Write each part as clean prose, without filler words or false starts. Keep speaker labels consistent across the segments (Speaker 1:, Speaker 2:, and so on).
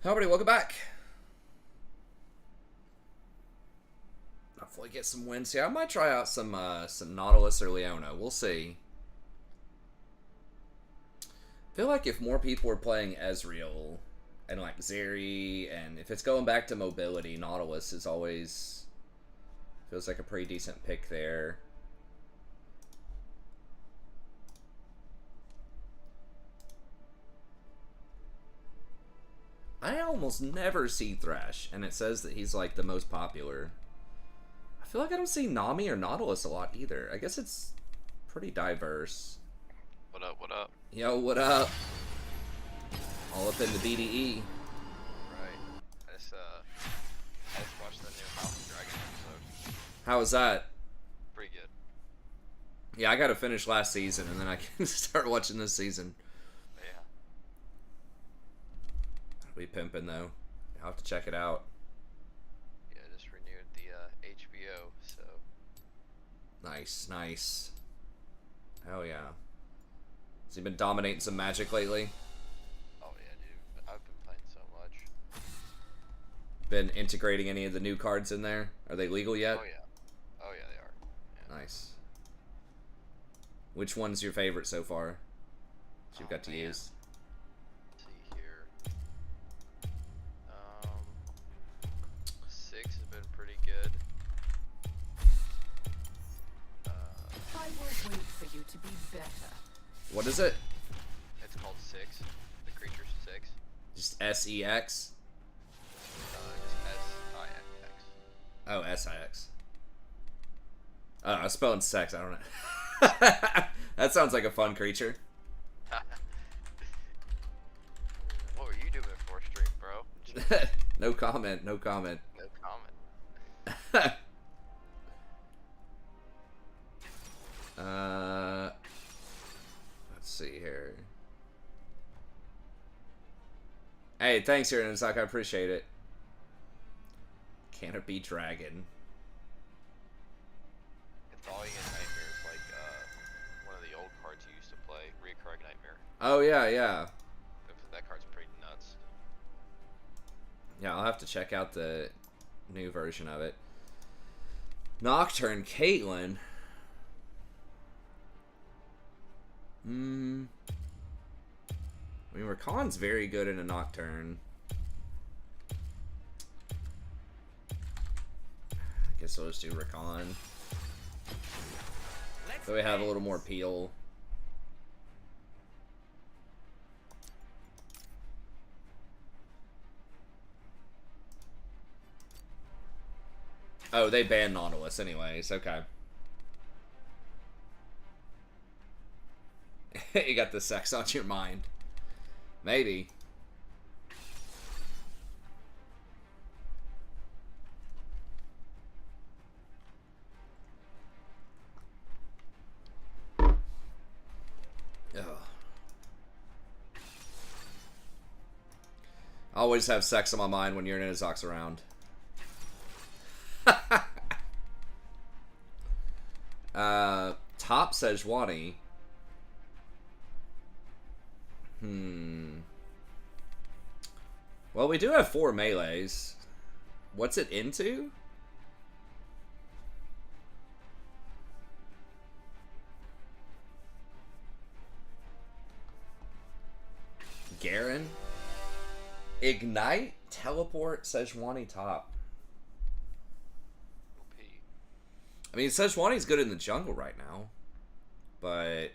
Speaker 1: Everybody, welcome back. Hopefully get some wins here. I might try out some Nautilus or Leona. We'll see. I feel like if more people were playing Ezreal and like Zeri, and if it's going back to mobility, Nautilus is always feels like a pretty decent pick there. I almost never see Thresh, and it says that he's like the most popular. I feel like I don't see Nami or Nautilus a lot either. I guess it's pretty diverse.
Speaker 2: What up, what up?
Speaker 1: Yo, what up? All up in the BDE.
Speaker 2: Right. I just watched the new House of Dragon episode.
Speaker 1: How was that?
Speaker 2: Pretty good.
Speaker 1: Yeah, I gotta finish last season, and then I can start watching this season.
Speaker 2: Yeah.
Speaker 1: It'll be pimping, though. I'll have to check it out.
Speaker 2: Yeah, I just renewed the HBO, so.
Speaker 1: Nice, nice. Hell yeah. Has he been dominating some Magic lately?
Speaker 2: Oh yeah, dude. I've been playing so much.
Speaker 1: Been integrating any of the new cards in there? Are they legal yet?
Speaker 2: Oh yeah. Oh yeah, they are. Yeah.
Speaker 1: Nice. Which one's your favorite so far? That you've got to use.
Speaker 2: Let's see here. 6 has been pretty good.
Speaker 3: I will wait for you to be better.
Speaker 1: What is it?
Speaker 2: It's called 6. The creature's 6.
Speaker 1: Just S-E-X?
Speaker 2: Just S-I-X.
Speaker 1: Oh, S-I-X. I was spelling sex, I don't know. That sounds like a fun creature.
Speaker 2: What were you doing before stream, bro?
Speaker 1: No comment, no comment.
Speaker 2: No comment.
Speaker 1: Let's see here. Hey, thanks, here, Nizak. I appreciate it. Canopy Dragon.
Speaker 2: It's all you get nightmares, like one of the old cards you used to play, Reoccurring Nightmare.
Speaker 1: Oh, yeah, yeah.
Speaker 2: That card's pretty nuts.
Speaker 1: Yeah, I'll have to check out the new version of it. Nocturne, Caitlyn. I mean, Rakan's very good in a Nocturne. I guess I'll just do Rakan. So we have a little more peel. Oh, they banned Nautilus anyways. Okay. You got the sex on your mind. Maybe. Ugh. I always have sex on my mind when you're in Izak's around. Top Sejuani. Well, we do have 4 melees. What's it into? Garen? Ignite? Teleport? Sejuani top.
Speaker 2: OP.
Speaker 1: I mean, Sejuani's good in the jungle right now. But...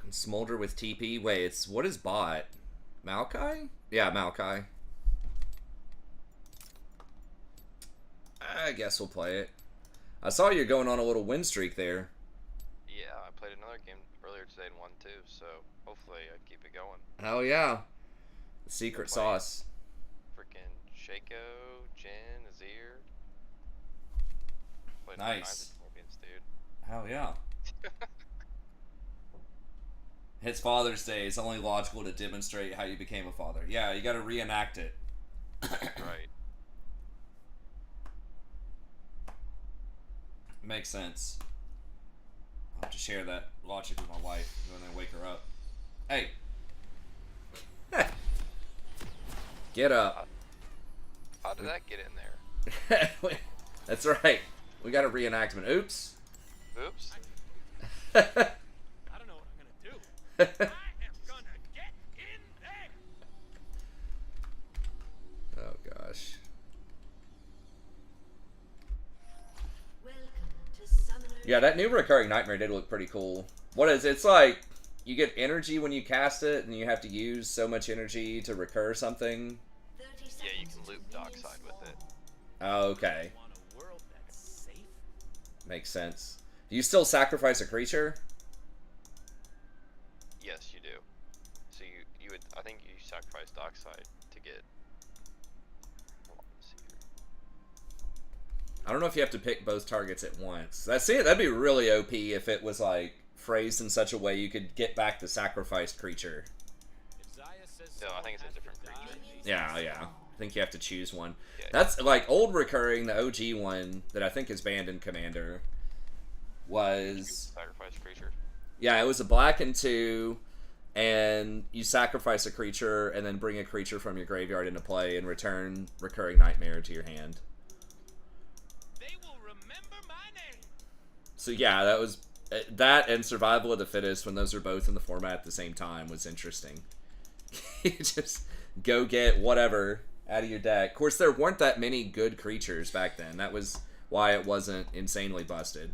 Speaker 1: Smolder with TP. Wait, it's what is bot? Maokai? Yeah, Maokai. I guess we'll play it. I saw you're going on a little win streak there.
Speaker 2: Yeah, I played another game earlier today and won too, so hopefully I keep it going.
Speaker 1: Hell yeah. The secret sauce.
Speaker 2: Freaking Shaco, Jin, Azir. Played all kinds
Speaker 1: Nice.
Speaker 2: of champions, dude.
Speaker 1: Hell yeah. It's Father's Day. It's only logical to demonstrate how you became a father. Yeah, you gotta reenact it.
Speaker 2: Right.
Speaker 1: Makes sense. I'll have to share that logic with my wife when I wake her up. Hey. Get up.
Speaker 2: How did that get in there?
Speaker 1: That's right. We got a reenactment. Oops.
Speaker 2: Oops.
Speaker 4: I don't know what I'm gonna do. I am gonna get in there.
Speaker 1: Oh gosh. Yeah, that new recurring nightmare did look pretty cool. What is it? It's like you get energy when you cast it, and you have to use so much energy to recur something.
Speaker 2: Yeah, you can loop dockside with it.
Speaker 1: Oh, okay.
Speaker 4: Want a world that's safe?
Speaker 1: Makes sense. Do you still sacrifice a creature?
Speaker 2: Yes, you do. So you would, I think you sacrifice dockside to get. Hold on, let's see here.
Speaker 1: I don't know if you have to pick both targets at once. That's it. That'd be really OP if it was like phrased in such a way you could get back the sacrificed creature.
Speaker 4: If Zaya says
Speaker 2: No, I think it's a different creature.
Speaker 1: Yeah, yeah. I think you have to choose one.
Speaker 2: Yeah.
Speaker 1: That's like old recurring, the OG one that I think is banned in Commander. Was
Speaker 2: Sacrifice creature.
Speaker 1: yeah, it was a black and 2, and you sacrifice a creature and then bring a creature from your graveyard into play and return recurring nightmare to your hand.
Speaker 4: they will remember my name.
Speaker 1: So yeah, that was that and Survival of the Fittest when those are both in the format at the same time was interesting. You just go get whatever out of your deck. Of course, there weren't that many good creatures back then. That was why it wasn't insanely busted.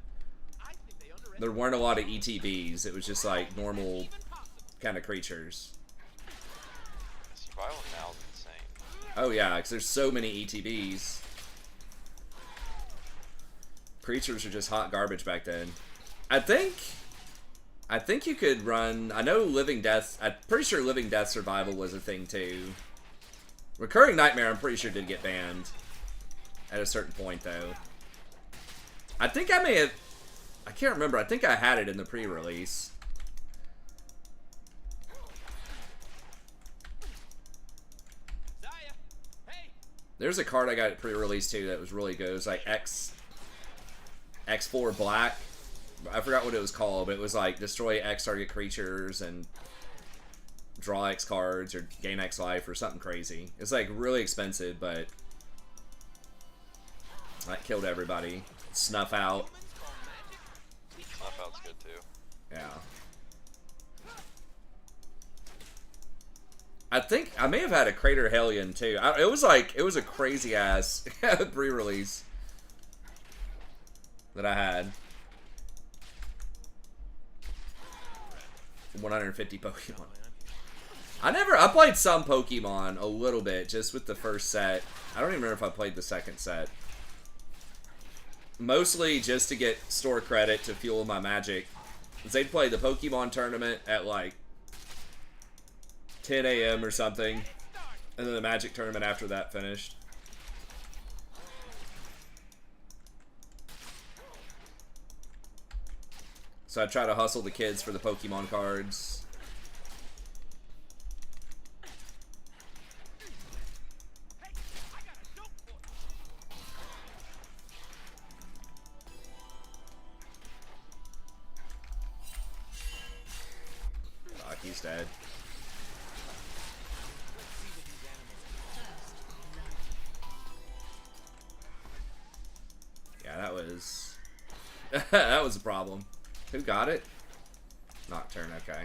Speaker 4: I think they underestimate
Speaker 1: There weren't a lot of ETBs. It was just like normal kind of creatures.
Speaker 2: Survival now is insane.
Speaker 1: Oh yeah, because there's so many ETBs. Creatures are just hot garbage back then. I think you could run. I know Living Death. I'm pretty sure Living Death Survival was a thing too. Recurring Nightmare, I'm pretty sure did get banned at a certain point though. I think I may have. I can't remember. I think I had it in the pre-release.
Speaker 4: Zaya, hey,
Speaker 1: There's a card I got at pre-release too that was really good. It was like X4 Black. I forgot what it was called, but it was like destroy X target creatures and draw X cards or gain X life or something crazy. It's like really expensive, but that killed everybody. Snuff out.
Speaker 2: Snuff out's good too.
Speaker 1: Yeah. I think I may have had a Crater Hellion too. It was a crazy ass pre-release that I had. 150 Pokemon. I played some Pokemon a little bit just with the first set. I don't even remember if I played the second set. Mostly just to get store credit to fuel my magic. They'd play the Pokemon tournament at like 10 a.m. or something. And then the magic tournament after that finished. So I try to hustle the kids for the Pokemon cards. Fuck, he's dead. Yeah, that was that was a problem. Who got it? Nocturne, okay.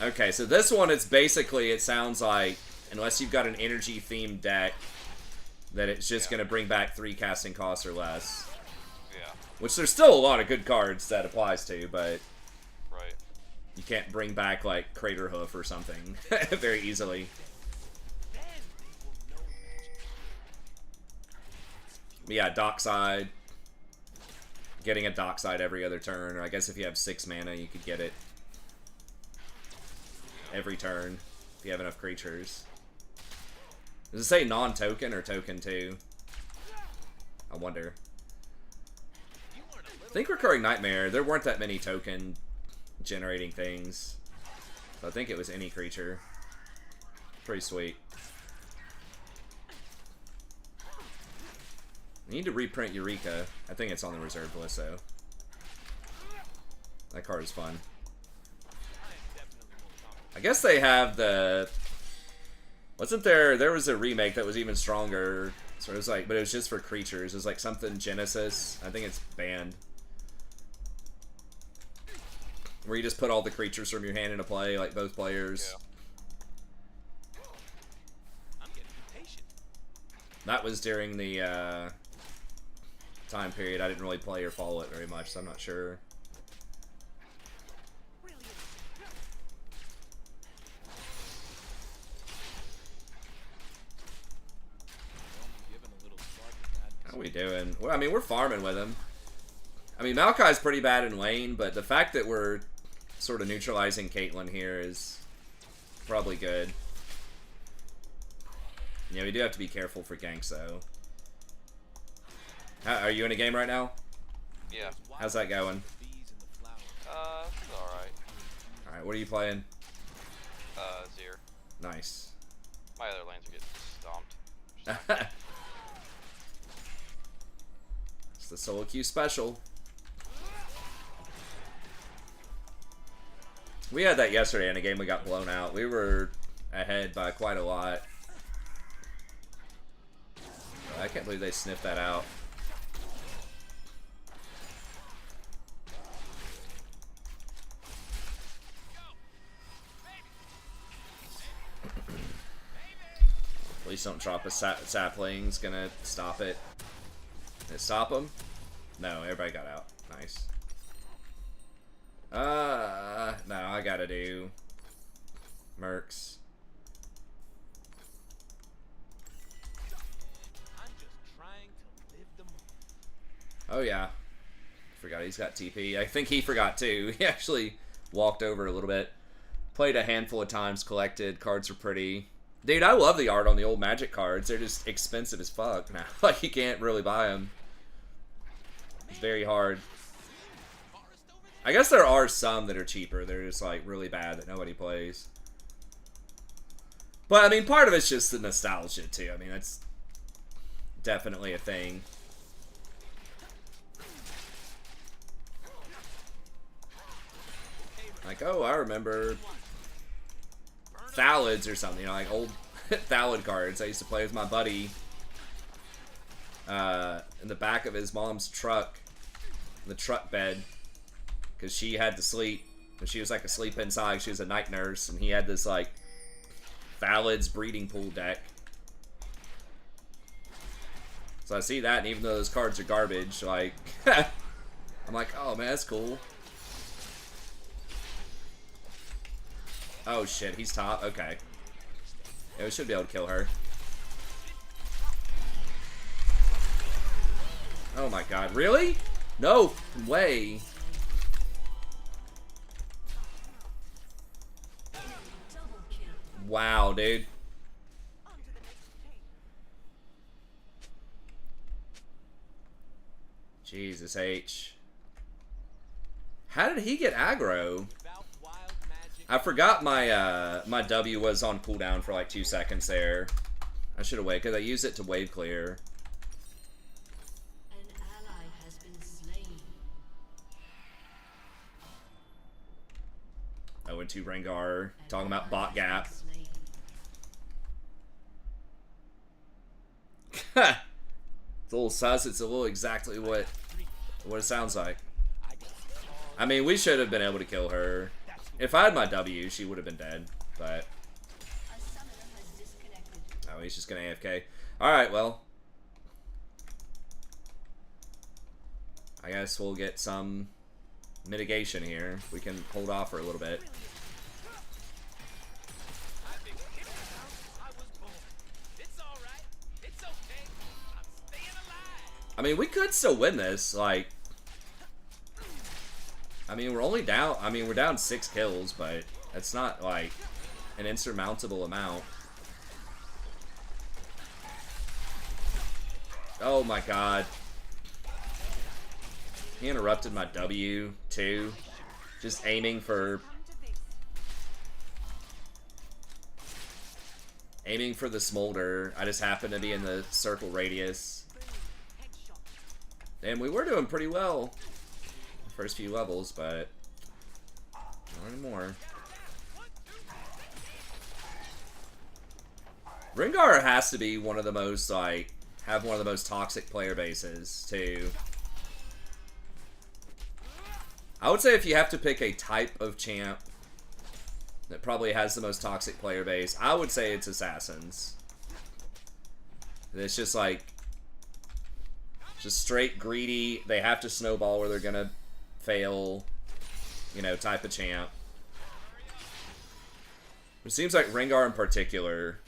Speaker 1: Okay, so this one, it's basically, it sounds like, unless you've got an energy-themed deck, that it's just going to bring back 3 casting costs or less.
Speaker 2: Yeah.
Speaker 1: Which there's still a lot of good cards that applies to, but
Speaker 2: Right.
Speaker 1: you can't bring back, like, Crater Hoof or something very easily. But yeah, Dockside. Getting a Dockside every other turn, or I guess if you have 6 mana, you could get it every turn if you have enough creatures. Does it say non-token or token too? I wonder. I think Recurring Nightmare, there weren't that many token generating things. So I think it was any creature. Pretty sweet. I need to reprint Eureka. I think it's on the reserve list, though. That card is fun. I guess they have the... Wasn't there... There was a remake that was even stronger. So it was like... But it was just for creatures. It was like something Genesis. I think it's banned. Where you just put all the creatures from your hand into play, like both players.
Speaker 4: I'm getting impatient.
Speaker 1: That was during the time period. I didn't really play or follow it very much, so I'm not sure. How we doing? Well, I mean, we're farming with him. I mean, Maokai's pretty bad in lane, but the fact that we're sort of neutralizing Caitlyn here is probably good. Yeah, we do have to be careful for ganks, though. Are you in a game right now?
Speaker 2: Yeah.
Speaker 1: How's that going?
Speaker 2: It's alright.
Speaker 1: Alright, what are you playing?
Speaker 2: Zir.
Speaker 1: Nice.
Speaker 2: My other lanes are getting stomped.
Speaker 1: It's the solo queue special. We had that yesterday in a game we got blown out. We were ahead by quite a lot. I can't believe they sniffed that out. Please don't drop a sapling's gonna stop it. Did it stop him? No, everybody got out. Nice. No, I gotta do Mercs.
Speaker 4: I'm just trying to live the moment.
Speaker 1: Oh yeah. Forgot he's got TP. I think he forgot too. He actually walked over a little bit. Played a handful of times, collected. Cards are pretty. Dude, I love the art on the old Magic cards. They're just expensive as fuck now. Like, you can't really buy them. It's very hard. I guess there are some that are cheaper. They're just, like, really bad that nobody plays. But, I mean, part of it's just the nostalgia, too. I mean, that's definitely a thing. Like, oh, I remember Thalids or something, you know, like old Thalid cards. I used to play with my buddy in the back of his mom's truck, in the truck bed, because she had to sleep. And she was like asleep inside. She was a night nurse, and he had this like Thalids breeding pool deck. So I see that, and even though those cards are garbage, like I'm like, oh man, that's cool. Oh shit, he's top. Okay. Yeah, we should be able to kill her. Oh my god, really? No way. Wow, dude. Jesus H. How did he get aggro? I forgot my my W was on cooldown for like 2 seconds there. I should have waited because I used it to wave clear.
Speaker 3: An ally has been slain.
Speaker 1: 0-2 Rengar, talking about bot gap. It's a little sus. It's a little exactly what it sounds like. I mean, we should have been able to kill her. If I had my W, she would have been dead, but... Oh, he's just gonna AFK. Alright, well. I guess we'll get some mitigation here. We can hold off for a little bit. I mean, we could still win this, like... I mean, we're only down... I mean, we're down 6 kills, but it's not, like, an insurmountable amount. Oh my god. He interrupted my W, too. Just aiming for... Aiming for the smolder. I just happened to be in the circle radius. And we were doing pretty well the first few levels, but not anymore. Rengar has to be one of the most, like, have one of the most toxic player bases, too. I would say if you have to pick a type of champ that probably has the most toxic player base, I would say it's Assassins. It's just like, just straight greedy, they have to snowball or they're gonna fail, you know, type of champ. It seems like Rengar in particular.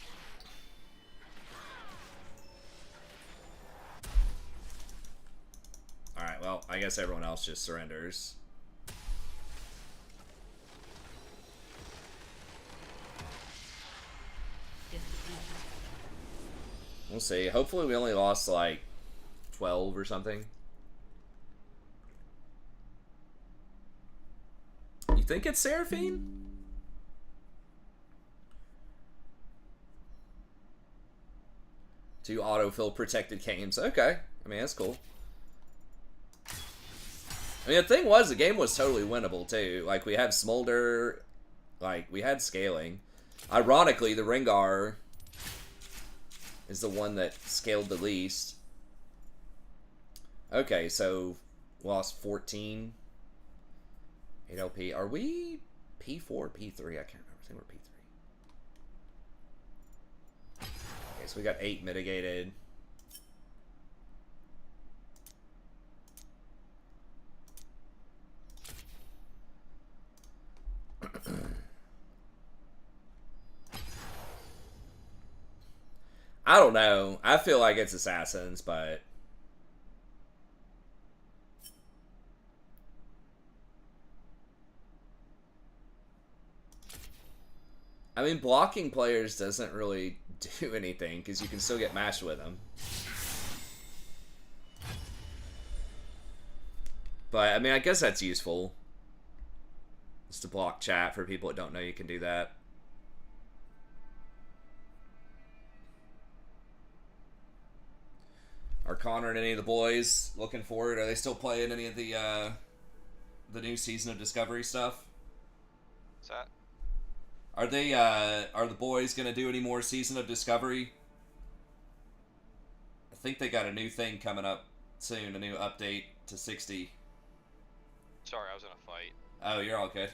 Speaker 1: Alright, well, I guess everyone else just surrenders. We'll see. Hopefully we only lost like 12 or something. You think it's Seraphine? Two autofill protected games. Okay. I mean, that's cool. I mean, the thing was, the game was totally winnable, too. Like, we had Smolder. Like, we had scaling. Ironically, the Rengar is the one that scaled the least. Okay, so lost 14. 8 LP. Are we P4 or P3? I can't remember. I think we're P3. Okay, so we got 8 mitigated. I don't know. I feel like it's Assassins, but I mean, blocking players doesn't really do anything because you can still get matched with them. But I mean, I guess that's useful. Just to block chat for people that don't know you can do that. Are Connor and any of the boys looking forward? Are they still playing any of the new season of Discovery stuff?
Speaker 2: What's that?
Speaker 1: Are they are the boys gonna do any more season of Discovery? I think they got a new thing coming up soon, a new update to 60.
Speaker 2: Sorry, I was in a fight.
Speaker 1: Oh, you're all good.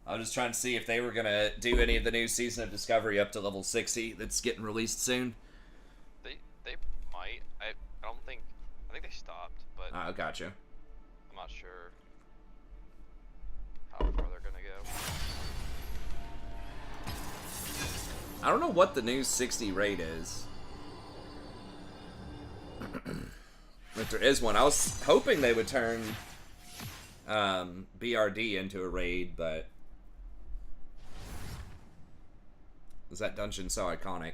Speaker 1: I was just trying to see if they were gonna do any of the new season of Discovery up to level 60 that's getting released soon.
Speaker 2: They might. I don't think. I think they stopped, but
Speaker 1: Oh, gotcha.
Speaker 2: I'm not sure how far they're gonna go.
Speaker 1: I don't know what the new 60 raid is. If there is one, I was hoping they would turn BRD into a raid, but is that dungeon so iconic?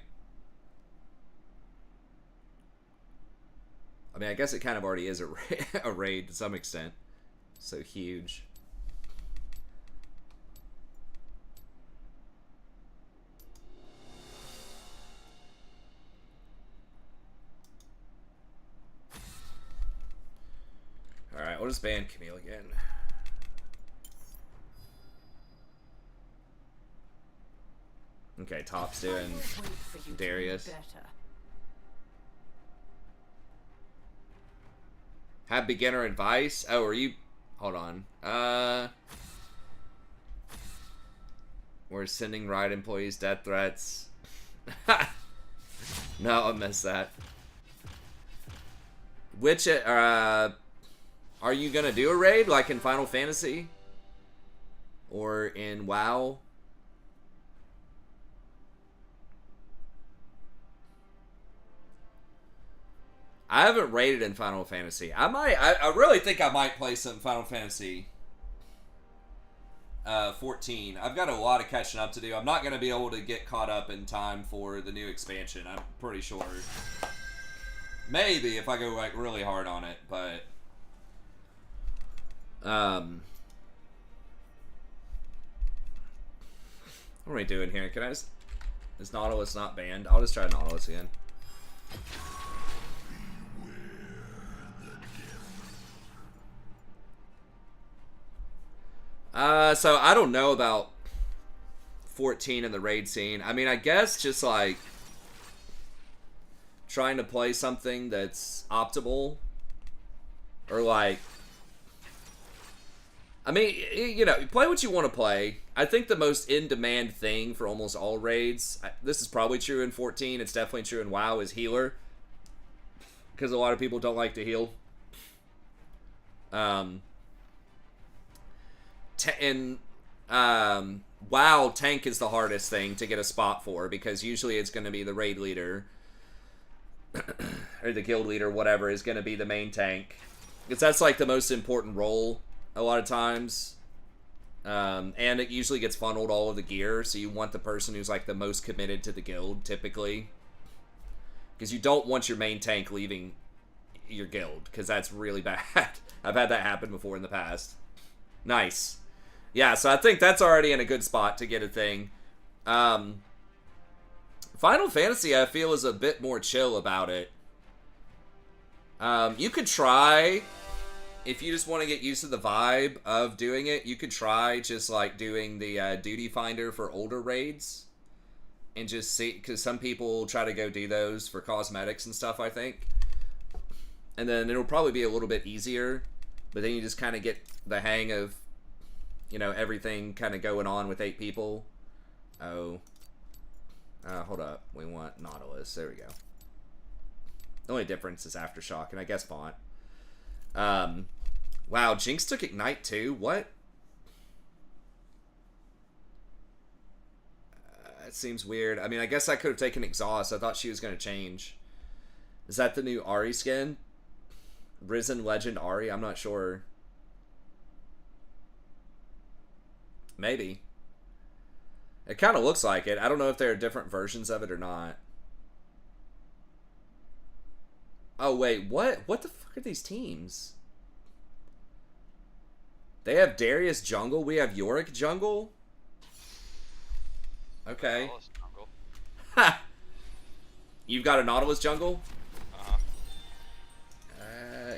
Speaker 1: I mean, I guess it kind of already is a raid to some extent. So huge. Alright, we'll just ban Camille again. Okay, top's doing Darius. Have beginner advice? Oh, are you... Hold on. We're sending Riot employees death threats. No, I missed that. Which, are you gonna do a raid, like in Final Fantasy? Or in WoW? I haven't raided in Final Fantasy. I really think I might play some Final Fantasy 14. I've got a lot of catching up to do. I'm not going to be able to get caught up in time for the new expansion, I'm pretty sure. Maybe if I go like really hard on it, but What are we doing here? Can I just... Is Nautilus not banned? I'll just try Nautilus again. So I don't know about 14 in the raid scene. I mean, I guess just like trying to play something that's optimal, or like, I mean, you know, play what you want to play. I think the most in-demand thing for almost all raids, this is probably true in 14, it's definitely true in WoW, is healer. Because a lot of people don't like to heal. WoW, tank is the hardest thing to get a spot for, because usually it's going to be the raid leader, or the guild leader, whatever, is going to be the main tank. Because that's like the most important role a lot of times. And it usually gets funneled all of the gear, so you want the person who's like the most committed to the guild, typically. Because you don't want your main tank leaving your guild, because that's really bad. I've had that happen before in the past. Nice. Yeah, so I think that's already in a good spot to get a thing. Final Fantasy, I feel, is a bit more chill about it. You could try, if you just want to get used to the vibe of doing it, you could try just like doing the duty finder for older raids. And just see, because some people try to go do those for cosmetics and stuff, I think. And then it'll probably be a little bit easier. But then you just kind of get the hang of, you know, everything kind of going on with 8 people. Oh. Hold up. We want Nautilus. There we go. The only difference is Aftershock, and I guess Font. Wow, Jinx took Ignite too? What? It seems weird. I mean, I guess I could have taken Exhaust. I thought she was going to change. Is that the new Ari skin? Risen Legend Ari? I'm not sure. Maybe. It kind of looks like it. I don't know if there are different versions of it or not. Oh, wait. What? What the fuck are these teams? They have Darius Jungle. We have Yorick Jungle. Okay.
Speaker 2: Nautilus jungle.
Speaker 1: Ha! You've got a Nautilus Jungle?
Speaker 2: Uh-huh.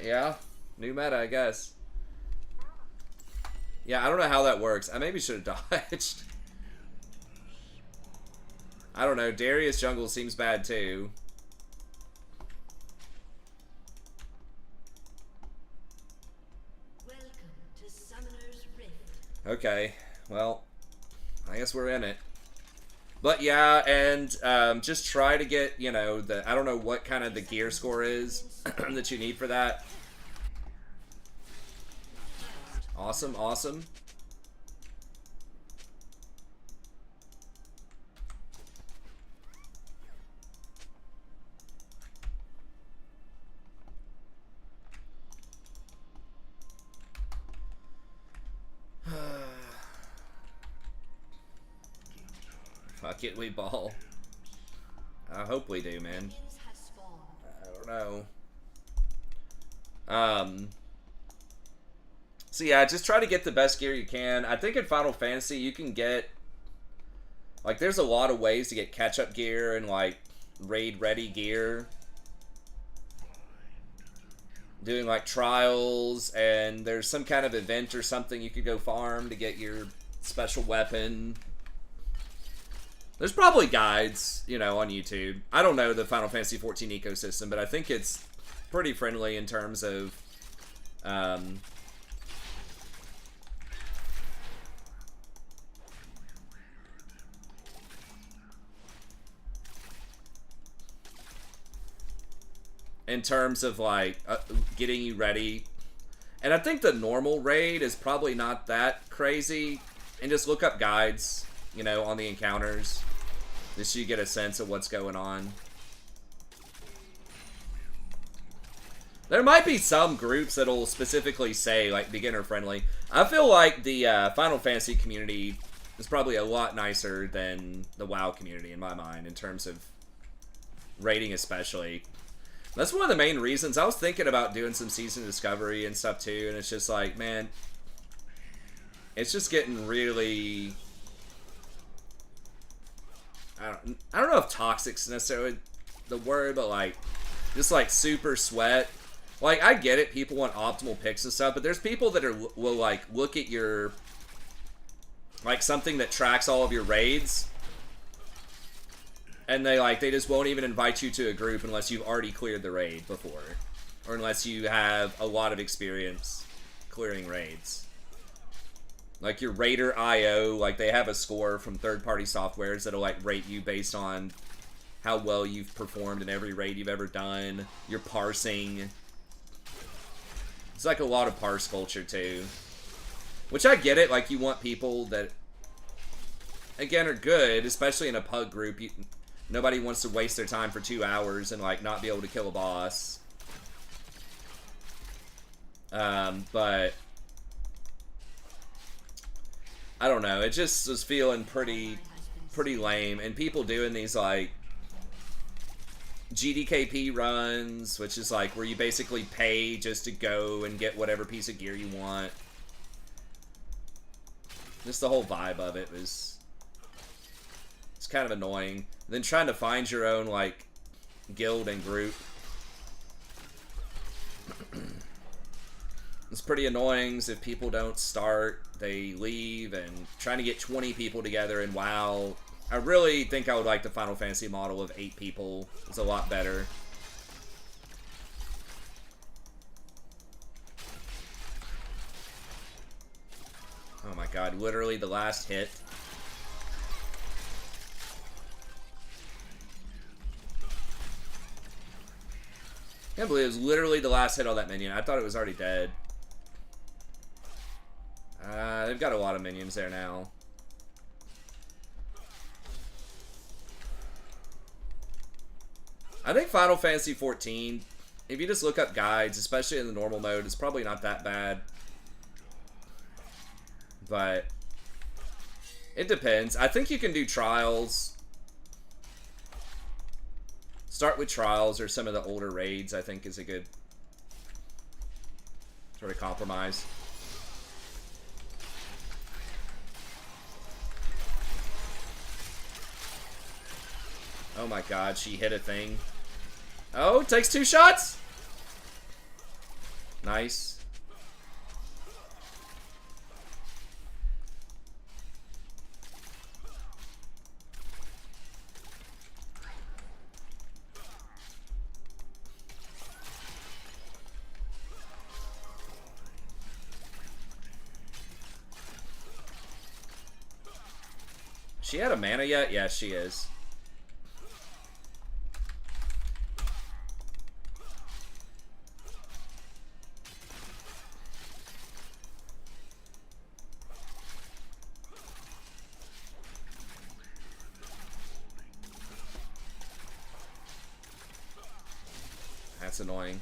Speaker 1: Yeah. New meta, I guess. Yeah, I don't know how that works. I maybe should have dodged. I don't know. Darius Jungle seems bad too.
Speaker 3: Welcome to Summoner's Rift.
Speaker 1: Okay. Well, I guess we're in it. But yeah, and just try to get, you know, I don't know what kind of the gear score is that you need for that. Awesome, awesome. Fuck it, we ball. I hope we do, man. I don't know. So yeah, just try to get the best gear you can. I think in Final Fantasy you can get, like, there's a lot of ways to get catch-up gear and like raid-ready gear. Doing like trials, and there's some kind of event or something you could go farm to get your special weapon. There's probably guides, you know, on YouTube. I don't know the Final Fantasy XIV ecosystem, but I think it's pretty friendly in terms of like getting you ready. And I think the normal raid is probably not that crazy, and just look up guides, you know, on the encounters, just so you get a sense of what's going on. There might be some groups that'll specifically say, like, beginner friendly. I feel like the Final Fantasy community is probably a lot nicer than the WoW community, in my mind, in terms of raiding especially. That's one of the main reasons. I was thinking about doing some season discovery and stuff too, and it's just like, man, it's just getting really I don't know if toxic's necessarily the word, but like just like super sweat. Like I get it, people want optimal picks and stuff, but there's people that will like look at your like something that tracks all of your raids, and they just won't even invite you to a group unless you've already cleared the raid before, or unless you have a lot of experience clearing raids. Like your Raider IO, like they have a score from third-party softwares that'll like rate you based on how well you've performed in every raid you've ever done. Your parsing. It's like a lot of parse culture too. Which I get it, like you want people that, again, are good, especially in a pug group. Nobody wants to waste their time for 2 hours and like not be able to kill a boss. But I don't know, it just was feeling pretty lame, and people doing these like GDKP runs, which is like where you basically pay just to go and get whatever piece of gear you want. Just the whole vibe of it was, it's kind of annoying. And then trying to find your own like guild and group, it's pretty annoying. If people don't start, they leave, and trying to get 20 people together in WoW. I really think I would like the Final Fantasy model of 8 people. It's a lot better. Oh my god, literally the last hit. I can't believe it was literally the last hit on that minion. I thought it was already dead. They've got a lot of minions there now. I think Final Fantasy XIV, if you just look up guides, especially in the normal mode, it's probably not that bad. But it depends. I think you can do trials. Start with trials or some of the older raids, I think is a good sort of compromise. Oh my god, she hit a thing. Oh, takes 2 shots! Nice. She out of mana yet? Yeah, she is. That's annoying.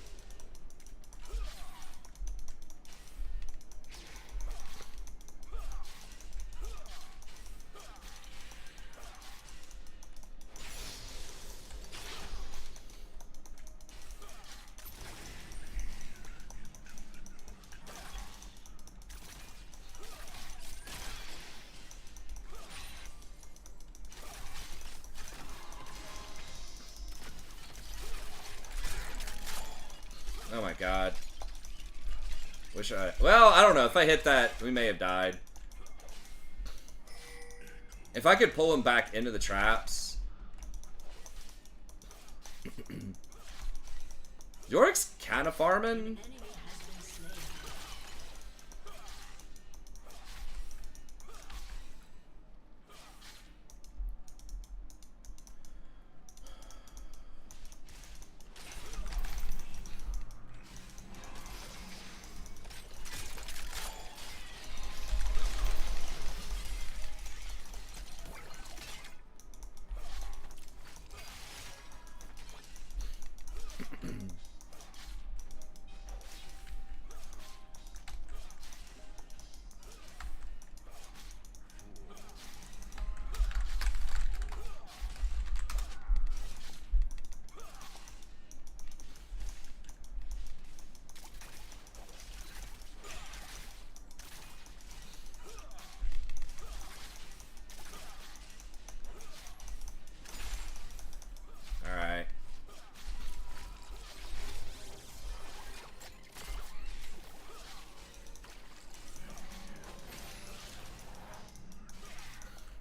Speaker 1: Oh my god. Wish I... Well, I don't know. If I hit that, we may have died. If I could pull him back into the traps. Yorick's kind of farming.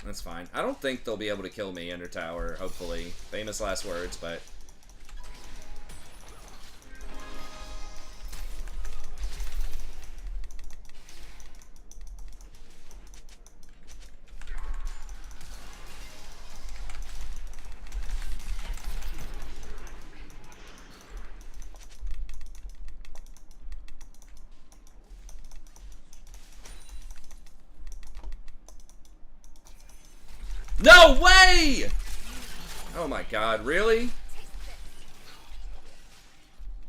Speaker 1: That's fine. I don't think they'll be able to kill me under tower, hopefully. Famous last words, but... No way! Oh my god, really?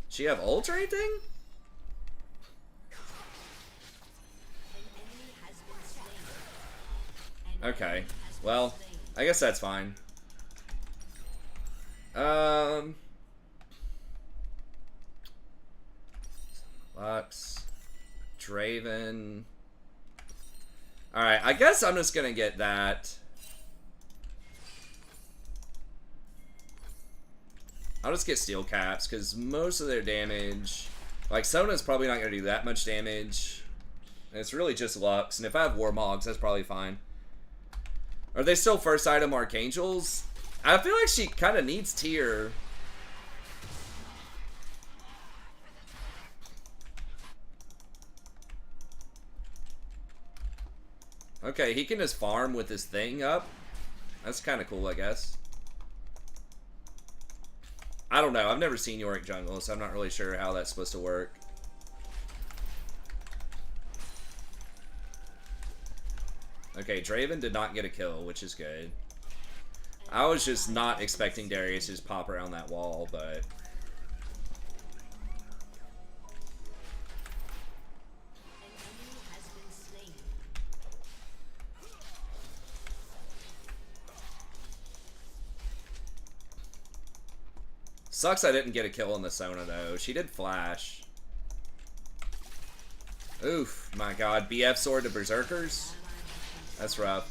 Speaker 1: She have ult or anything? Okay. Well, I guess that's fine. Lux. Draven. Alright, I guess I'm just gonna get that. I'll just get steel caps, because most of their damage... Like, Sona's probably not going to do that much damage. And it's really just Lux. And if I have Warmogs, that's probably fine. Are they still first item Archangels? I feel like she kind of needs tier. Okay, he can just farm with his thing up. That's kind of cool, I guess. I don't know. I've never seen Yorick jungle, so I'm not really sure how that's supposed to work. Okay, Draven did not get a kill, which is good. I was just not expecting Darius to just pop around that wall, but... Sucks I didn't get a kill on the Sona, though. She did flash. Oof, my god. BF sword to Berserkers? That's rough.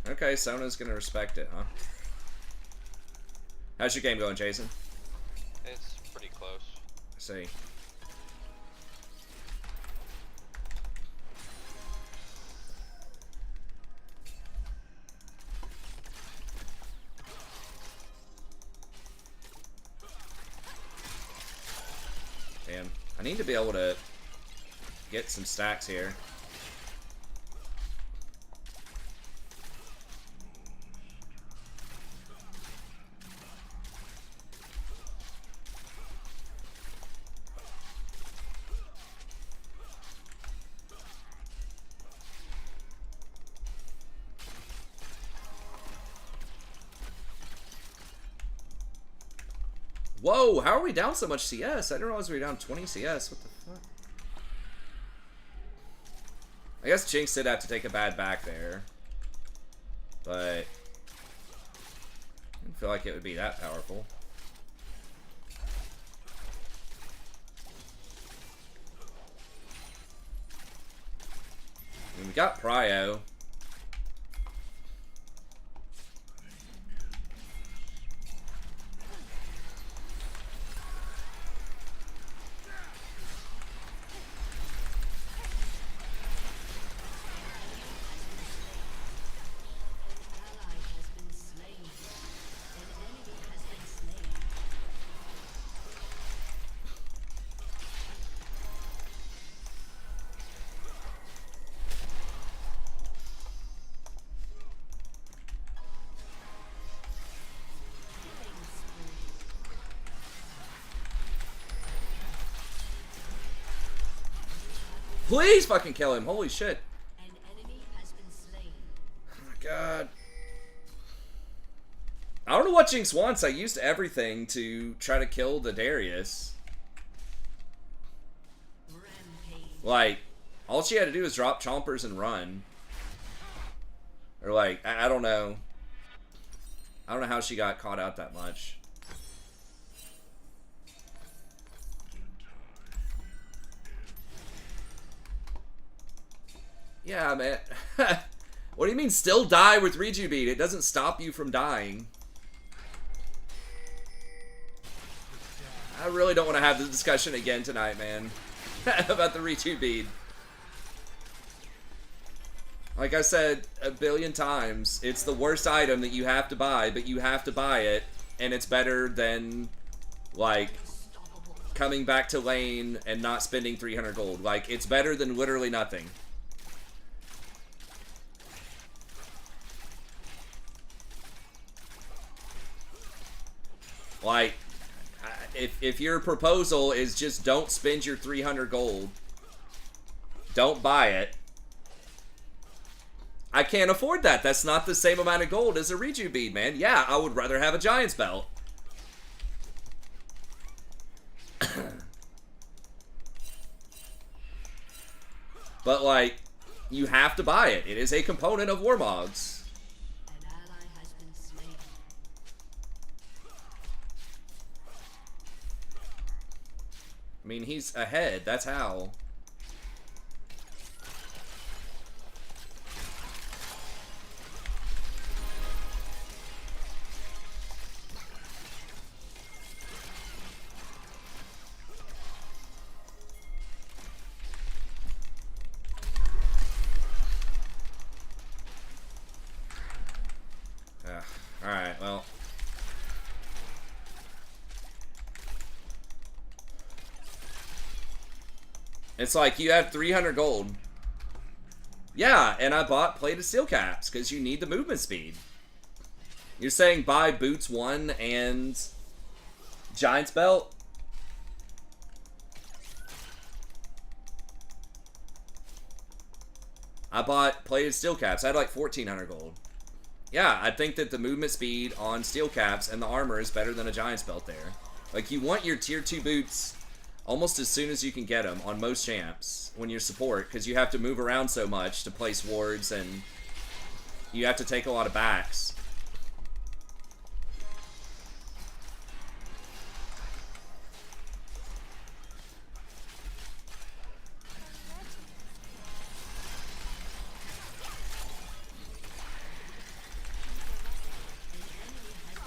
Speaker 1: Okay, Sona's gonna respect it, huh? How's your game going, Jason?
Speaker 2: It's pretty close.
Speaker 1: I see. Damn. I need to be able to get some stacks here. Whoa, how are we down so much CS? I didn't realize we were down 20 CS. What the fuck? I guess Jinx did have to take a bad back there. But... I didn't feel like it would be that powerful. I mean, we got Prio. Please fucking kill him. Holy shit.
Speaker 3: An enemy has been slain.
Speaker 1: Oh my god. I don't know what Jinx wants. I used everything to try to kill the Darius.
Speaker 3: Rampage.
Speaker 1: Like, all she had to do was drop chompers and run. Or like, I don't know. I don't know how she got caught out that much. Yeah, man. What do you mean still die with Reju Beat? It doesn't stop you from dying. I really don't want to have this discussion again tonight, man. About the Reju Bead. Like I said a billion times, it's the worst item that you have to buy, but you have to buy it, and it's better than, like, coming back to lane and not spending 300 gold. Like, it's better than literally nothing. Like, if your proposal is just don't spend your 300 gold, don't buy it, I can't afford that. That's not the same amount of gold as a Reju bead, man. Yeah, I would rather have a Giant's Belt. But, like, you have to buy it. It is a component of Warmogs.
Speaker 3: An ally has been slain.
Speaker 1: I mean, he's ahead. That's how. Alright, well. It's like, you have 300 gold. Yeah, and I bought plated steel caps, because you need the movement speed. You're saying buy boots 1 and Giant's Belt? I bought plated steel caps. I had like 1,400 gold. Yeah, I think that the movement speed on steel caps and the armor is better than a Giant's Belt there. Like, you want your tier 2 boots almost as soon as you can get them on most champs when you're support, because you have to move around so much to place wards and you have to take a lot of backs.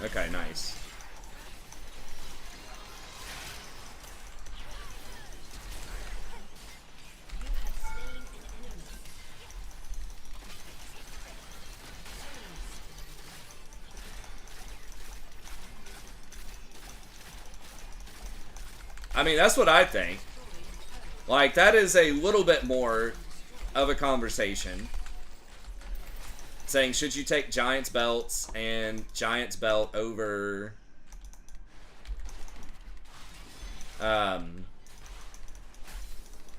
Speaker 1: Okay, nice. I mean, that's what I think. Like, that is a little bit more of a conversation. Saying, should you take Giant's Belts and Giant's Belt over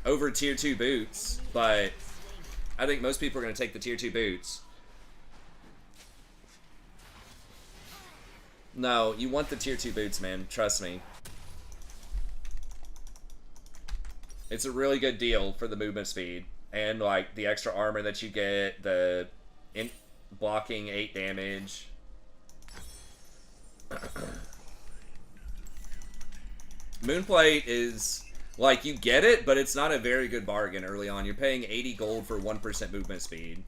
Speaker 1: over tier 2 boots, but I think most people are going to take the tier 2 boots. No, you want the tier 2 boots, man. Trust me. It's a really good deal for the movement speed and, like, the extra armor that you get, the blocking 8 damage. Moonplate is, like, you get it, but it's not a very good bargain early on. You're paying 80 gold for 1% movement speed.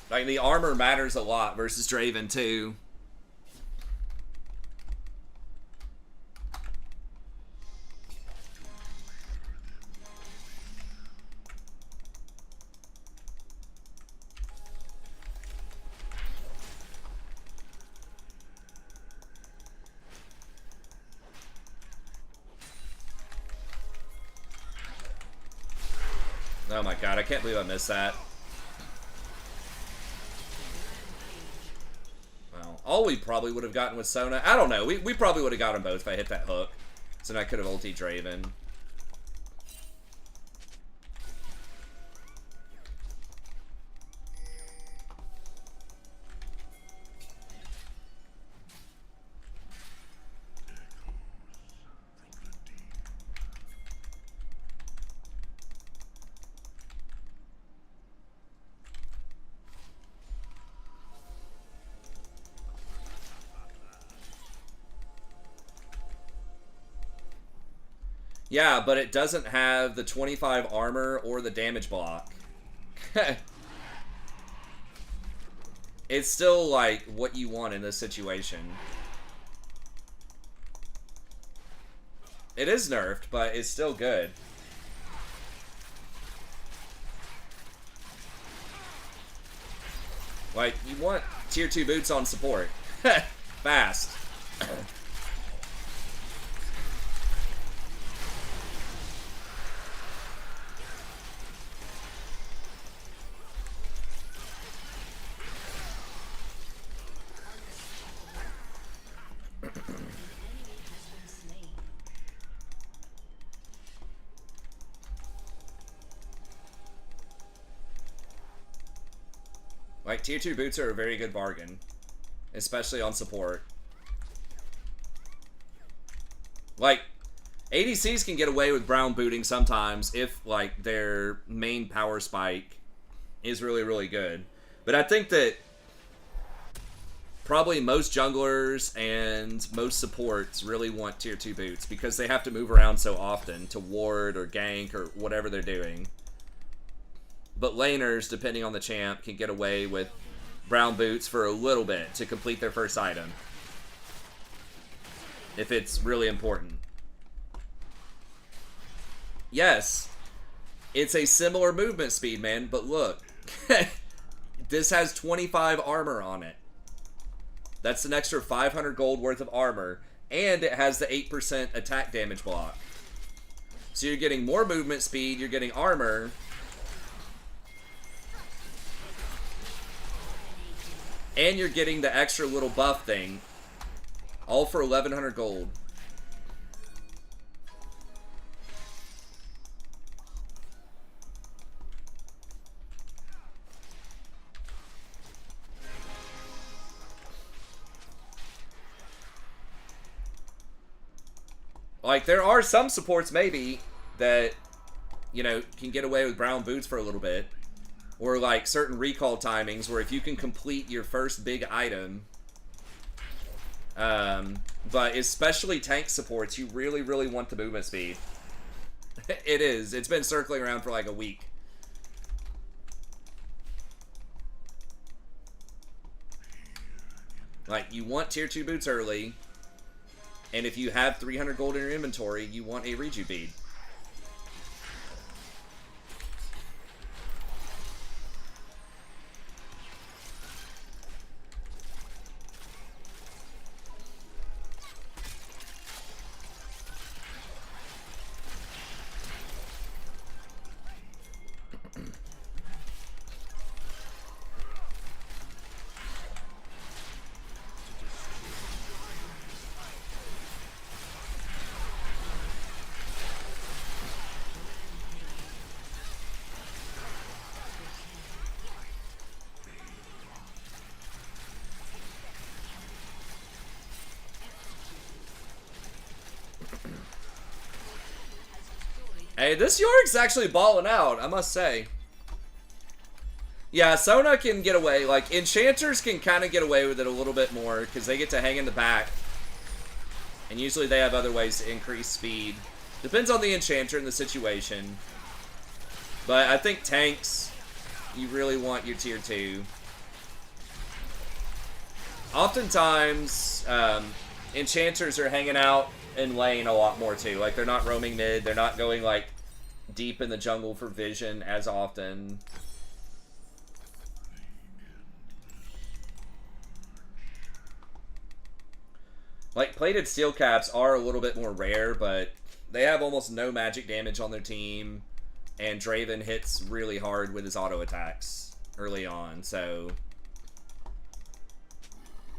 Speaker 1: Like, the armor matters a lot versus Draven, too. Oh my god, I can't believe I missed that. Well, all we probably would have gotten was Sona. I don't know. We probably would have got them both if I hit that hook. So then I could have ultied Draven. Yeah, but it doesn't have the 25 armor or the damage block. It's still, like, what you want in this situation. It is nerfed, but it's still good. Like, you want tier 2 boots on support. Fast. Like, tier 2 boots are a very good bargain. Especially on support. Like, ADCs can get away with brown booting sometimes if, like, their main power spike is really, really good. But I think that probably most junglers and most supports really want tier 2 boots because they have to move around so often to ward or gank or whatever they're doing. But laners, depending on the champ, can get away with brown boots for a little bit to complete their first item. If it's really important. Yes, it's a similar movement speed, man, but look. This has 25 armor on it. That's an extra 500 gold worth of armor, and it has the 8% attack damage block. So you're getting more movement speed, you're getting armor, and you're getting the extra little buff thing. All for 1,100 gold. Like, there are some supports, maybe, that, you know, can get away with brown boots for a little bit. Or, like, certain recall timings where if you can complete your first big item... but especially tank supports, you really, really want the movement speed. It is. It's been circling around for, like, a week. Like, you want tier 2 boots early... And if you have 300 gold in your inventory, you want a reju bead. Hey, this Yorick's actually balling out, I must say. Yeah, Sona can get away. Like, Enchanters can kind of get away with it a little bit more because they get to hang in the back. And usually they have other ways to increase speed. Depends on the Enchanter and the situation. But I think tanks, you really want your tier 2. Oftentimes, Enchanters are hanging out in lane a lot more too. Like, they're not roaming mid. They're not going, like, deep in the jungle for vision as often. Like, plated steel caps are a little bit more rare, but they have almost no magic damage on their team. And Draven hits really hard with his auto attacks early on, so...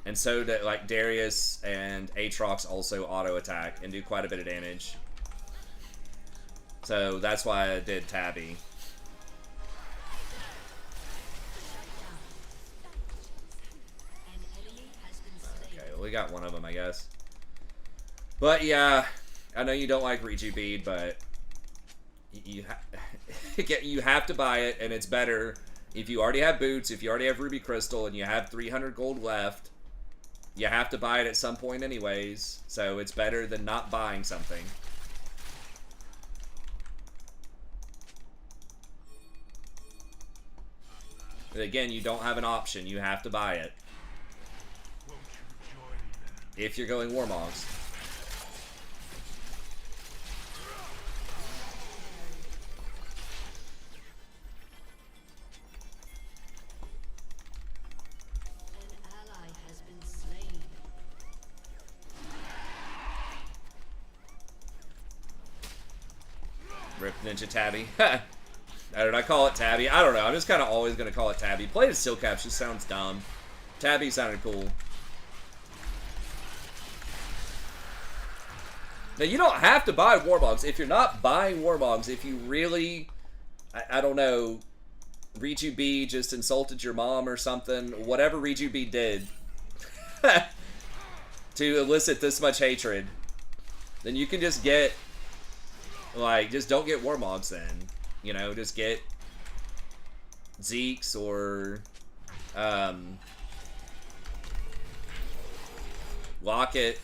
Speaker 1: And so, like, Darius and Aatrox also auto-attack and do quite a bit of damage. So, that's why I did Tabby. Okay, well, we got one of them, I guess. But, yeah, I know you don't like Reju Bead, but... You have to buy it, and it's better if you already have boots, if you already have Ruby Crystal, and you have 300 gold left. You have to buy it at some point anyways, so it's better than not buying something. But again, you don't have an option. You have to buy it. If you're going Warmogs. Rip Ninja Tabby. Did I call it Tabby? I don't know. I'm just kind of always going to call it Tabby. Plated Steel Caps just sounds dumb. Tabby sounded cool. Now, you don't have to buy Warmogs. If you're not buying Warmogs, if you really, I don't know, Reju B just insulted your mom or something, whatever Reju B did to elicit this much hatred, then you can just get, like, just don't get Warmogs then. You know, just get Zeke's or, Locket.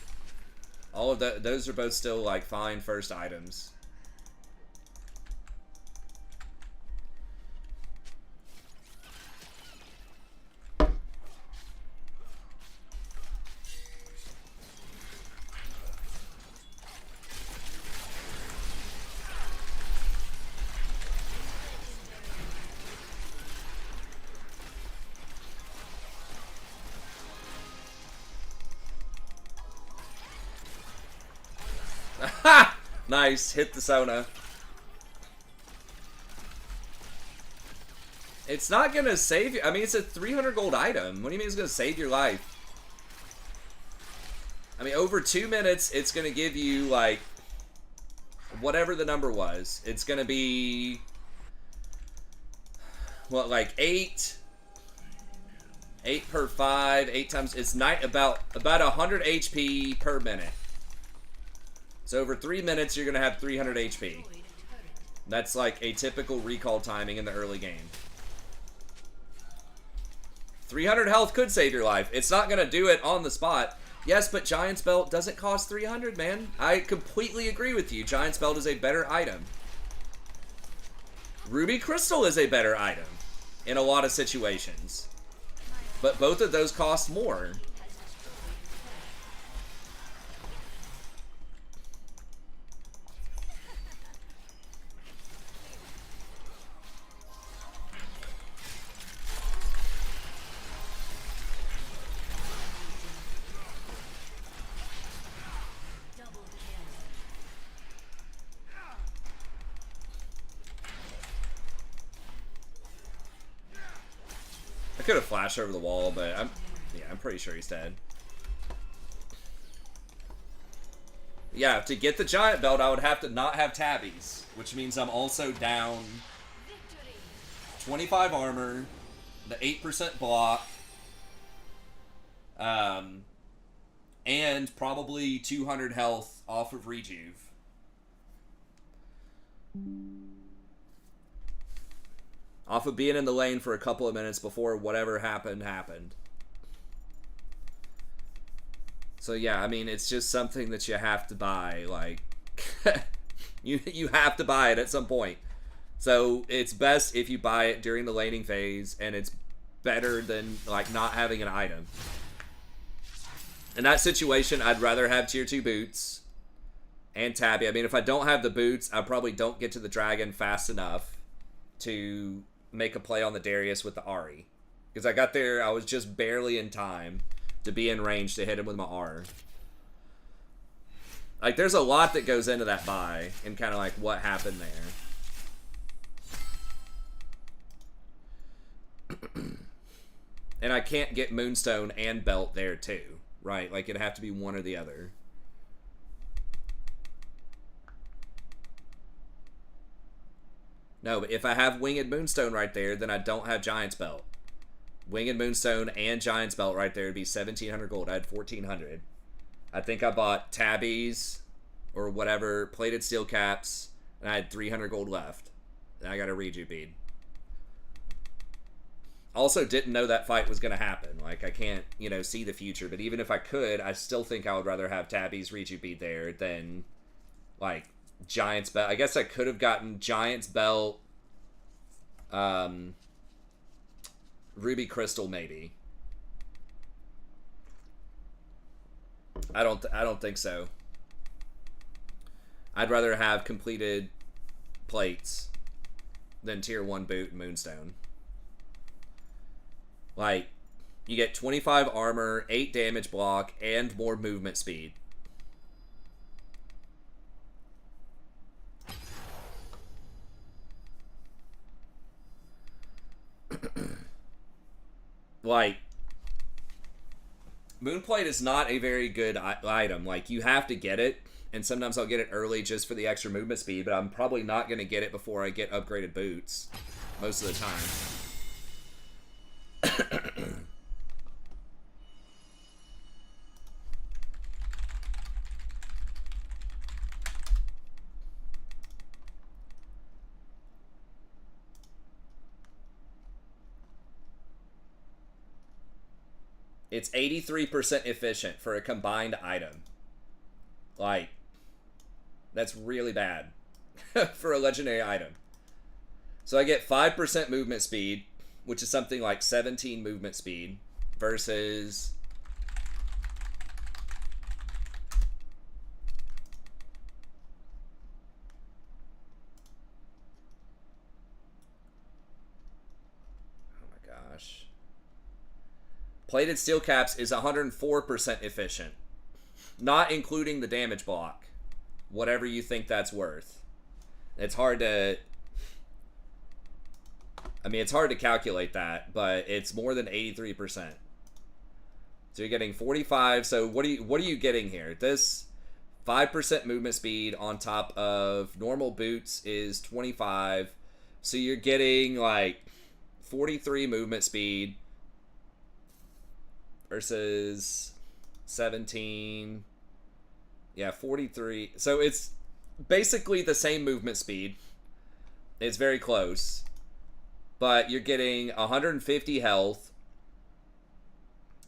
Speaker 1: All of those are both still, like, fine first items. Ha! Nice. Hit the Sona. It's not going to save you. I mean, it's a 300 gold item. What do you mean it's going to save your life? I mean, over 2 minutes, it's going to give you, like, whatever the number was. It's going to be, what, like 8 per 5, 8 times, it's about 100 HP per minute. So over 3 minutes, you're going to have 300 HP. That's like a typical recall timing in the early game. 300 health could save your life. It's not going to do it on the spot. Yes, but Giant's Belt doesn't cost 300, man. I completely agree with you. Giant's Belt is a better item. Ruby Crystal is a better item in a lot of situations. But both of those cost more. I could have flashed over the wall, but I'm pretty sure he's dead. Yeah, to get the Giant Belt, I would have to not have tabbies, which means I'm also down 25 armor, the 8% block, and probably 200 health off of Rejuve. Off of being in the lane for a couple of minutes before whatever happened. So yeah, I mean, it's just something that you have to buy. Like, you have to buy it at some point. So it's best if you buy it during the laning phase, and it's better than, like, not having an item. In that situation, I'd rather have tier 2 boots and Tabby. I mean, if I don't have the boots, I probably don't get to the dragon fast enough to make a play on the Darius with the Ahri. Because I got there, I was just barely in time to be in range to hit him with my R. Like, there's a lot that goes into that buy, and kind of like what happened there. And I can't get Moonstone and Belt there too, right? Like, it'd have to be one or the other. No, but if I have Winged Moonstone right there, then I don't have Giant's Belt. Winged Moonstone and Giant's Belt right there would be 1,700 gold. I had 1,400. I think I bought tabbies or whatever, plated steel caps, and I had 300 gold left. And I got a Reju bead. Also didn't know that fight was going to happen. Like, I can't, you know, see the future. But even if I could, I still think I would rather have tabbies, Reju bead there than, like, Giant's Belt. I guess I could have gotten Giant's Belt, Ruby Crystal maybe. I don't think so. I'd rather have completed plates than tier 1 boot and Moonstone. Like, you get 25 armor, 8 damage block, and more movement speed. like, Moonplate is not a very good item. Like, you have to get it, and sometimes I'll get it early just for the extra movement speed, but I'm probably not going to get it before I get upgraded boots most of the time. It's 83% efficient for a combined item. Like, that's really bad for a legendary item. So I get 5% movement speed, which is something like 17 movement speed, versus... Oh my gosh. Plated steel caps is 104% efficient, not including the damage block, whatever you think that's worth. It's hard to... I mean, it's hard to calculate that, but it's more than 83%. So you're getting 45. So what are you getting here? This 5% movement speed on top of normal boots is 25. So you're getting like 43 movement speed versus 17. Yeah, 43. So it's basically the same movement speed. It's very close. But you're getting 150 health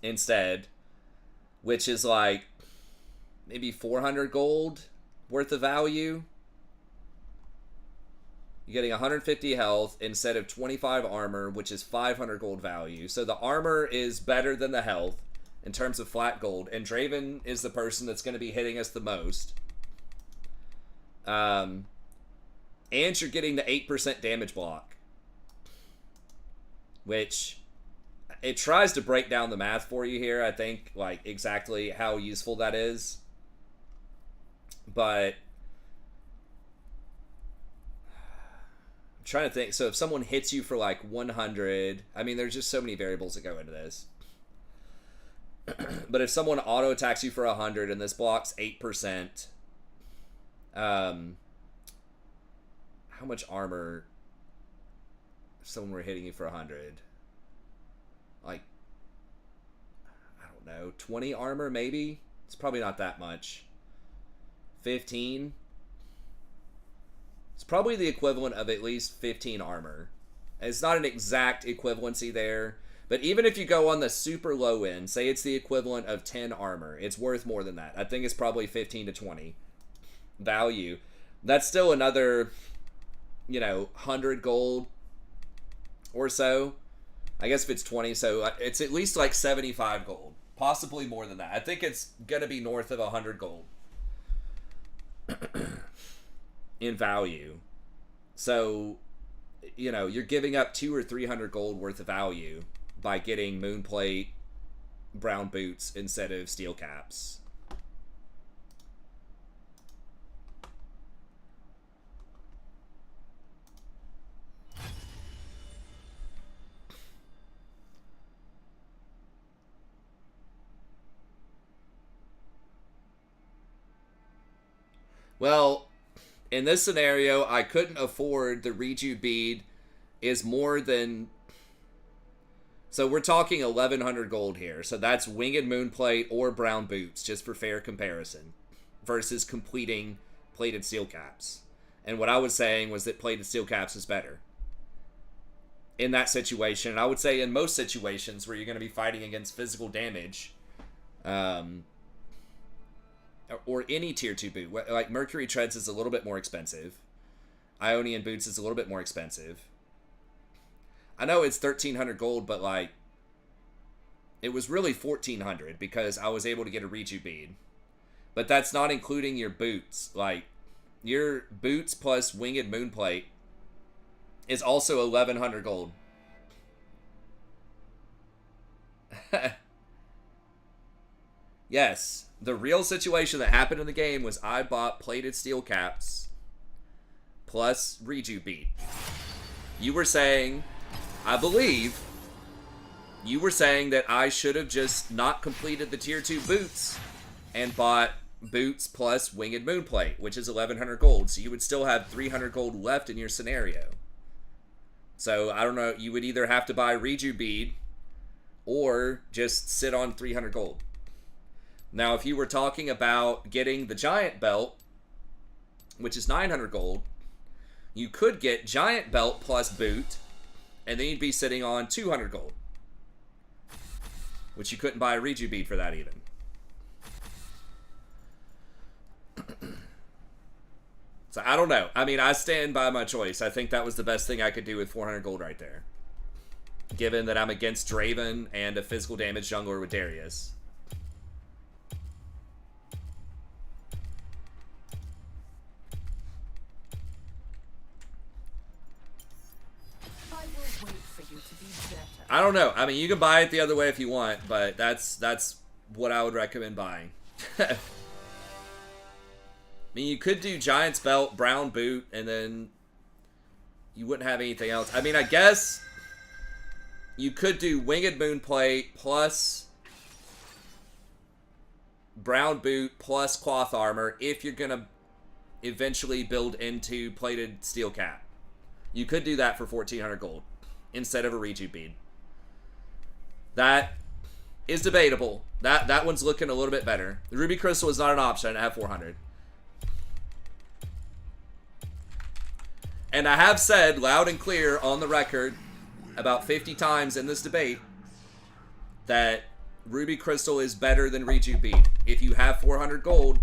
Speaker 1: instead, which is like maybe 400 gold worth of value. You're getting 150 health instead of 25 armor, which is 500 gold value. So the armor is better than the health in terms of flat gold, and Draven is the person that's going to be hitting us the most. And you're getting the 8% damage block, which it tries to break down the math for you here, I think, like exactly how useful that is. But I'm trying to think. So if someone hits you for like 100, I mean, there's just so many variables that go into this. But if someone auto attacks you for 100 and this blocks 8%, how much armor? If someone were hitting you for 100, like, I don't know, 20 armor maybe? It's probably not that much. 15? It's probably the equivalent of at least 15 armor. It's not an exact equivalency there, but even if you go on the super low end, say it's the equivalent of 10 armor, it's worth more than that. I think it's probably 15 to 20 value. That's still another, 100 gold or so. I guess if it's 20, so it's at least like 75 gold. Possibly more than that. I think it's going to be north of 100 gold in value. So, you're giving up 200 or 300 gold worth of value by getting Moonplate brown boots instead of steel caps. Well, in this scenario, I couldn't afford the Reju bead is more than... So we're talking 1,100 gold here. So that's Winged Moonplate or brown boots, just for fair comparison, versus completing plated steel caps. And what I was saying was that plated steel caps is better in that situation. And I would say in most situations where you're going to be fighting against physical damage, or any tier 2 boot. Like Mercury Treads is a little bit more expensive. Ionian Boots is a little bit more expensive. I know it's 1,300 gold, but like, it was really 1,400 because I was able to get a Reju bead. But that's not including your boots. Like, your boots plus Winged Moonplate is also 1,100 gold. Yes, the real situation that happened in the game was I bought plated steel caps plus Reju bead. You were saying, I believe, You were saying that I should have just not completed the tier 2 boots and bought boots plus Winged Moonplate, which is 1100 gold. So you would still have 300 gold left in your scenario. So I don't know, you would either have to buy Reju Bead or just sit on 300 gold. Now, if you were talking about getting the Giant Belt, which is 900 gold, you could get Giant Belt plus Boot, and then you'd be sitting on 200 gold. Which you couldn't buy a Reju Bead for that even. So I don't know. I mean, I stand by my choice. I think that was the best thing I could do with 400 gold right there. Given that I'm against Draven and a physical damage jungler with Darius.
Speaker 3: I will wait for you to be better.
Speaker 1: I don't know. I mean, you can buy it the other way if you want, but that's what I would recommend buying. I mean, you could do Giant's Belt, Brown Boot, and then you wouldn't have anything else. I mean, I guess you could do Winged Moonplate plus Brown Boot plus Cloth Armor if you're going to eventually build into Plated Steel Cap. You could do that for 1400 gold instead of a Reju Bead. That is debatable. That one's looking a little bit better. The Ruby Crystal is not an option. I have 400. And I have said loud and clear on the record about 50 times in this debate that Ruby Crystal is better than Reju Bead. If you have 400 gold,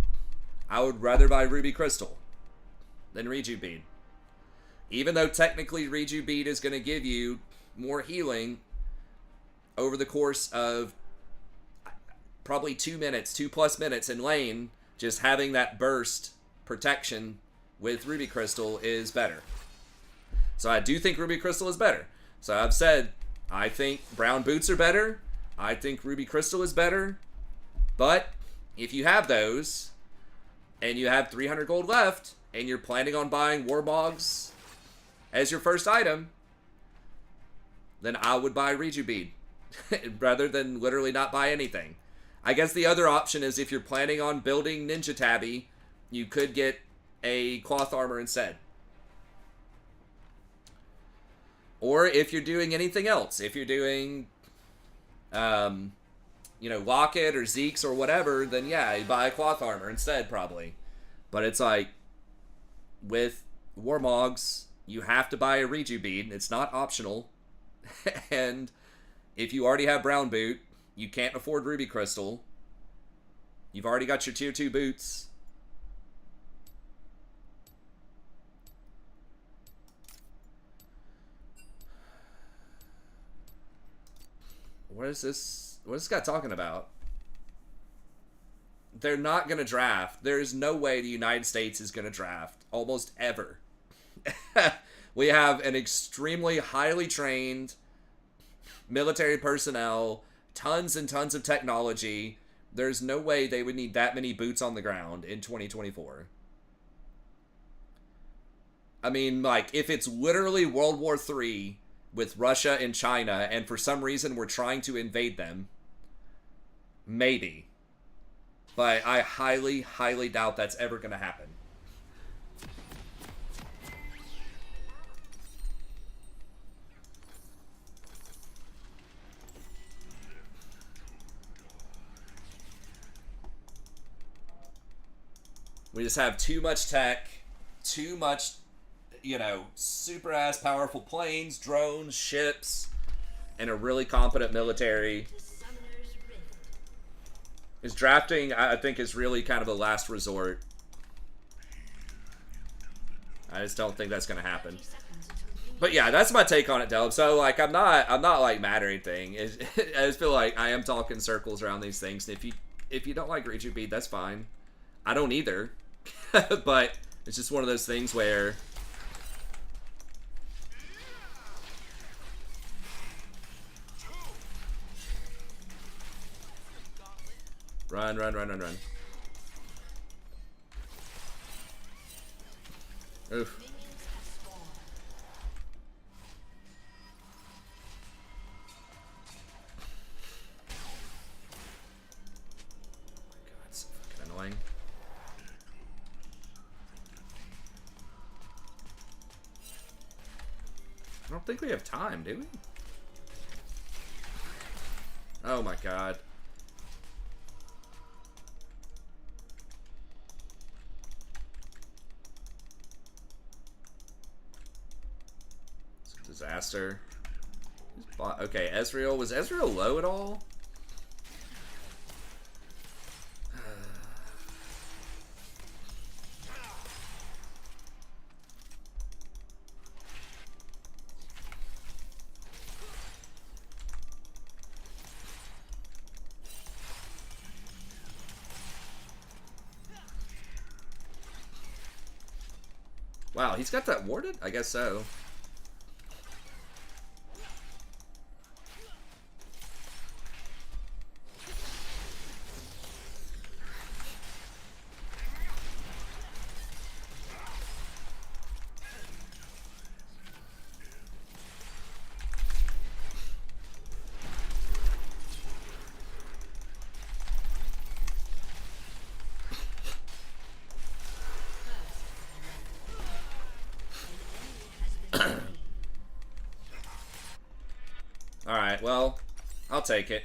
Speaker 1: I would rather buy Ruby Crystal than Reju Bead. Even though technically Reju Bead is going to give you more healing over the course of probably 2 minutes, 2+ minutes in lane, just having that burst protection with Ruby Crystal is better. So I do think Ruby Crystal is better. So I've said, I think Brown Boots are better. I think Ruby Crystal is better. But if you have those, and you have 300 gold left, and you're planning on buying Warmogs as your first item, then I would buy Reju Bead rather than literally not buy anything. I guess the other option is if you're planning on building Ninja Tabby, you could get a Cloth Armor instead. Or if you're doing anything else, if you're doing, Locket or Zeke's or whatever, then yeah, you buy a Cloth Armor instead probably. But it's like, with Warmogs, you have to buy a Reju Bead. It's not optional. And if you already have Brown Boot, you can't afford Ruby Crystal. You've already got your tier 2 boots. What is this? What is this guy talking about? They're not going to draft. There is no way the United States is going to draft. Almost ever. We have an extremely highly trained military personnel, tons and tons of technology. There's no way they would need that many boots on the ground in 2024. I mean, like, if it's literally World War III with Russia and China, and for some reason we're trying to invade them, maybe. But I highly, highly doubt that's ever going to happen. We just have too much tech, too much, super ass powerful planes, drones, ships, and a really competent military. Is drafting, I think, is really kind of a last resort. I just don't think that's going to happen. But yeah, that's my take on it, Delb. So, like, I'm not like mad or anything. I just feel like I am talking circles around these things. And if you don't like Reju Bead, that's fine. I don't either. But it's just one of those things where run. Oof. annoying. I don't think we have time, do we? Oh my god. It's a disaster. Okay, Ezreal. Was Ezreal low at all? Wow, he's got that warded? I guess so. Alright, well, I'll take it.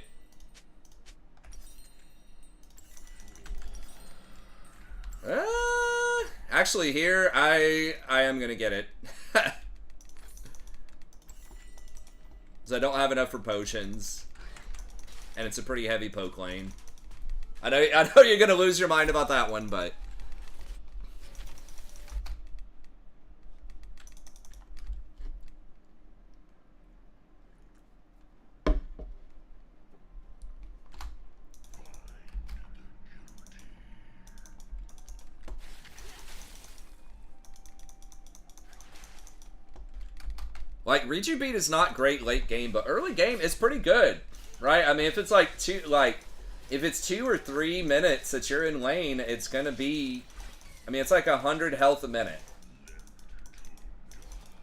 Speaker 1: Actually, here, I am gonna get it. Because I don't have enough for potions. And it's a pretty heavy poke lane. I know you're gonna lose your mind about that one, but... Like, Riju beat is not great late game, but early game is pretty good, right? I mean, if it's like if it's 2 or 3 minutes that you're in lane, it's gonna be, I mean, it's like 100 health a minute.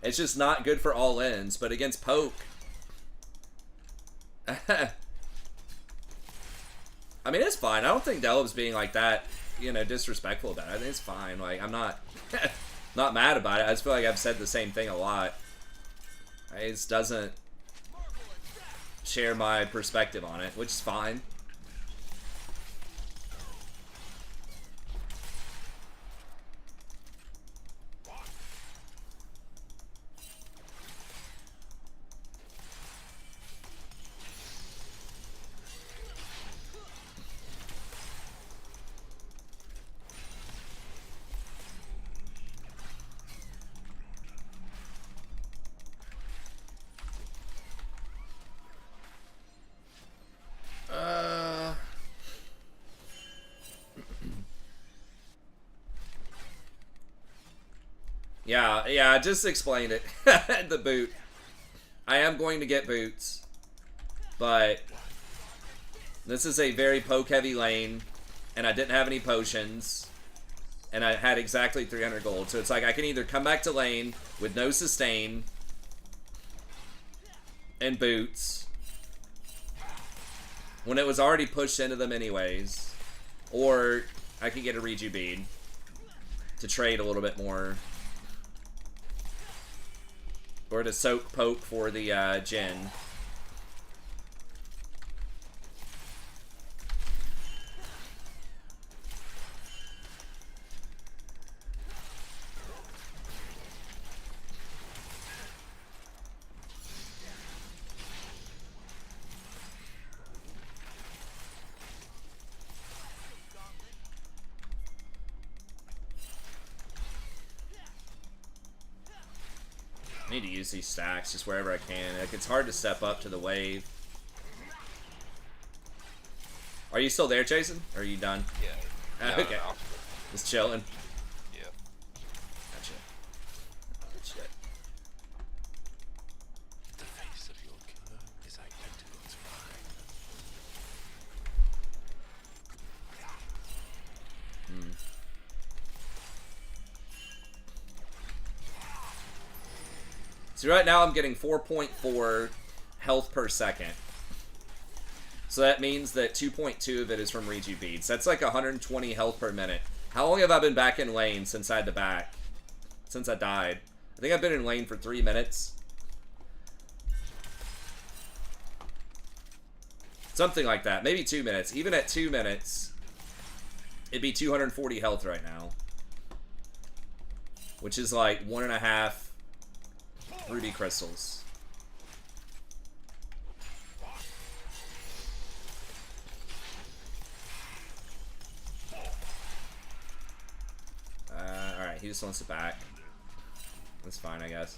Speaker 1: It's just not good for all ends, but against poke. I mean, it's fine. I don't think Delib's being like that, you know, disrespectful about it. I think it's fine. Like, I'm not, not mad about it. I just feel like I've said the same thing a lot. It just doesn't share my perspective on it, which is fine. Yeah, I just explained it. The boot. I am going to get boots. But this is a very poke-heavy lane. And I didn't have any potions. And I had exactly 300 gold. So it's like I can either come back to lane with no sustain. And boots. When it was already pushed into them anyways. Or I could get a Riju bead. To trade a little bit more. Or to soak poke for the Jhin. I need to use these stacks just wherever I can. Like, it's hard to step up to the wave. Are you still there, Jason? Or are you done?
Speaker 2: Yeah.
Speaker 1: Okay.
Speaker 2: No.
Speaker 1: Just chilling.
Speaker 2: Yeah.
Speaker 1: Gotcha. Good shit.
Speaker 5: The face of your killer is identical to mine.
Speaker 1: So right now I'm getting 4.4 health per second. So that means that 2.2 of it is from Reju beads. That's like 120 health per minute. How long have I been back in lane since I had to back? Since I died. I think I've been in lane for 3 minutes. Something like that. Maybe 2 minutes. Even at 2 minutes, it'd be 240 health right now. Which is like 1.5 ruby crystals. Alright, he just wants it back. That's fine, I guess.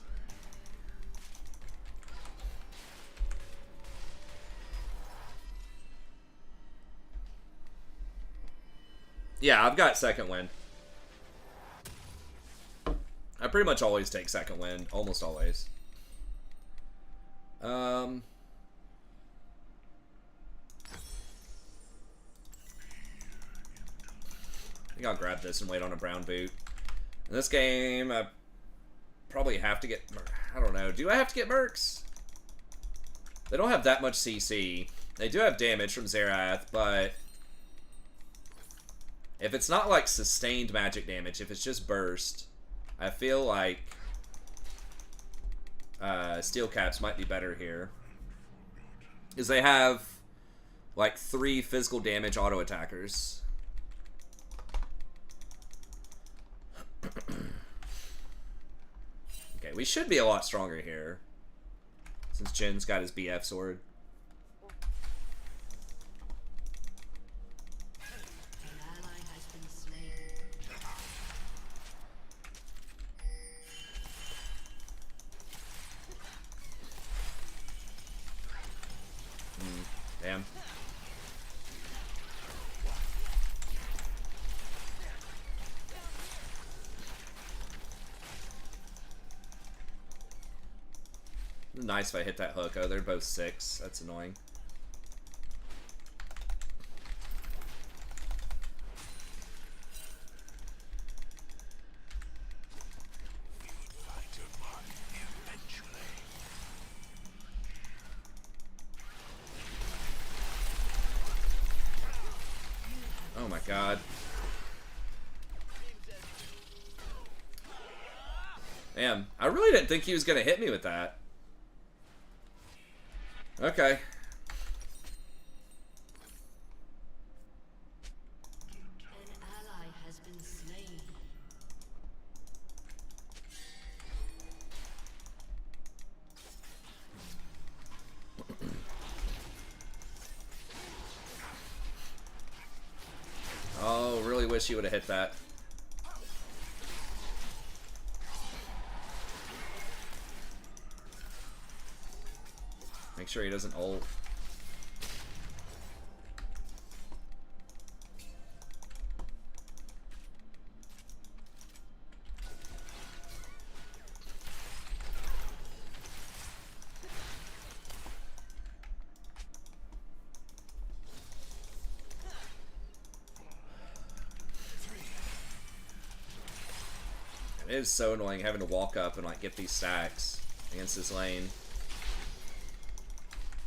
Speaker 1: Yeah, I've got second wind. I pretty much always take second wind. Almost always. I think I'll grab this and wait on a brown boot. In this game, I probably have to get... I don't know. Do I have to get Mercs? They don't have that much CC. They do have damage from Zerath, but... if it's not like sustained magic damage, if it's just burst, I feel like Steel Caps might be better here. Because they have like 3 physical damage auto attackers. Okay, we should be a lot stronger here. Since Jin's got his BF sword. Damn. Nice if I hit that hook. Oh, they're both 6. That's annoying. Oh my god. Damn, I really didn't think he was gonna hit me with that. Okay.
Speaker 3: An ally has been slain.
Speaker 1: Oh, really wish he would have hit that. Make sure he doesn't ult. It is so annoying having to walk up and like get these stacks against this lane.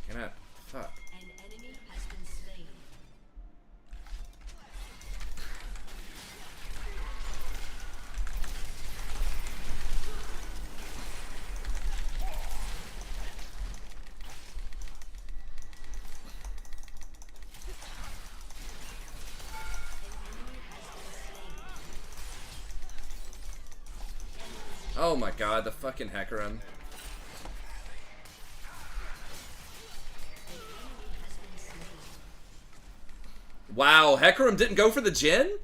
Speaker 1: Can I? Fuck.
Speaker 3: An enemy has been slain.
Speaker 1: Oh my god, the fucking Hecarim. Wow, Hecarim didn't go for the Jhin?
Speaker 3: An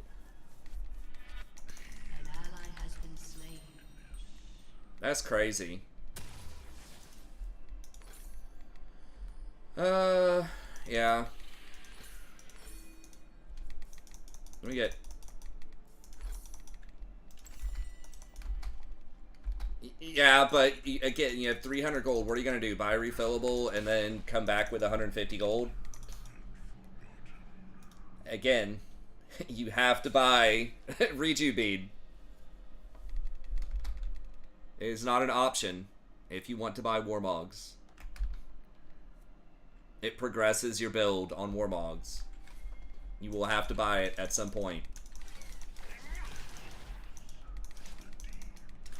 Speaker 3: ally has been slain.
Speaker 1: That's crazy. Yeah. Let me get... Yeah, but again, you have 300 gold. What are you going to do? Buy a refillable and then come back with 150 gold? Again, you have to buy Reju bead. It is not an option if you want to buy Warmogs. It progresses your build on Warmogs. You will have to buy it at some point.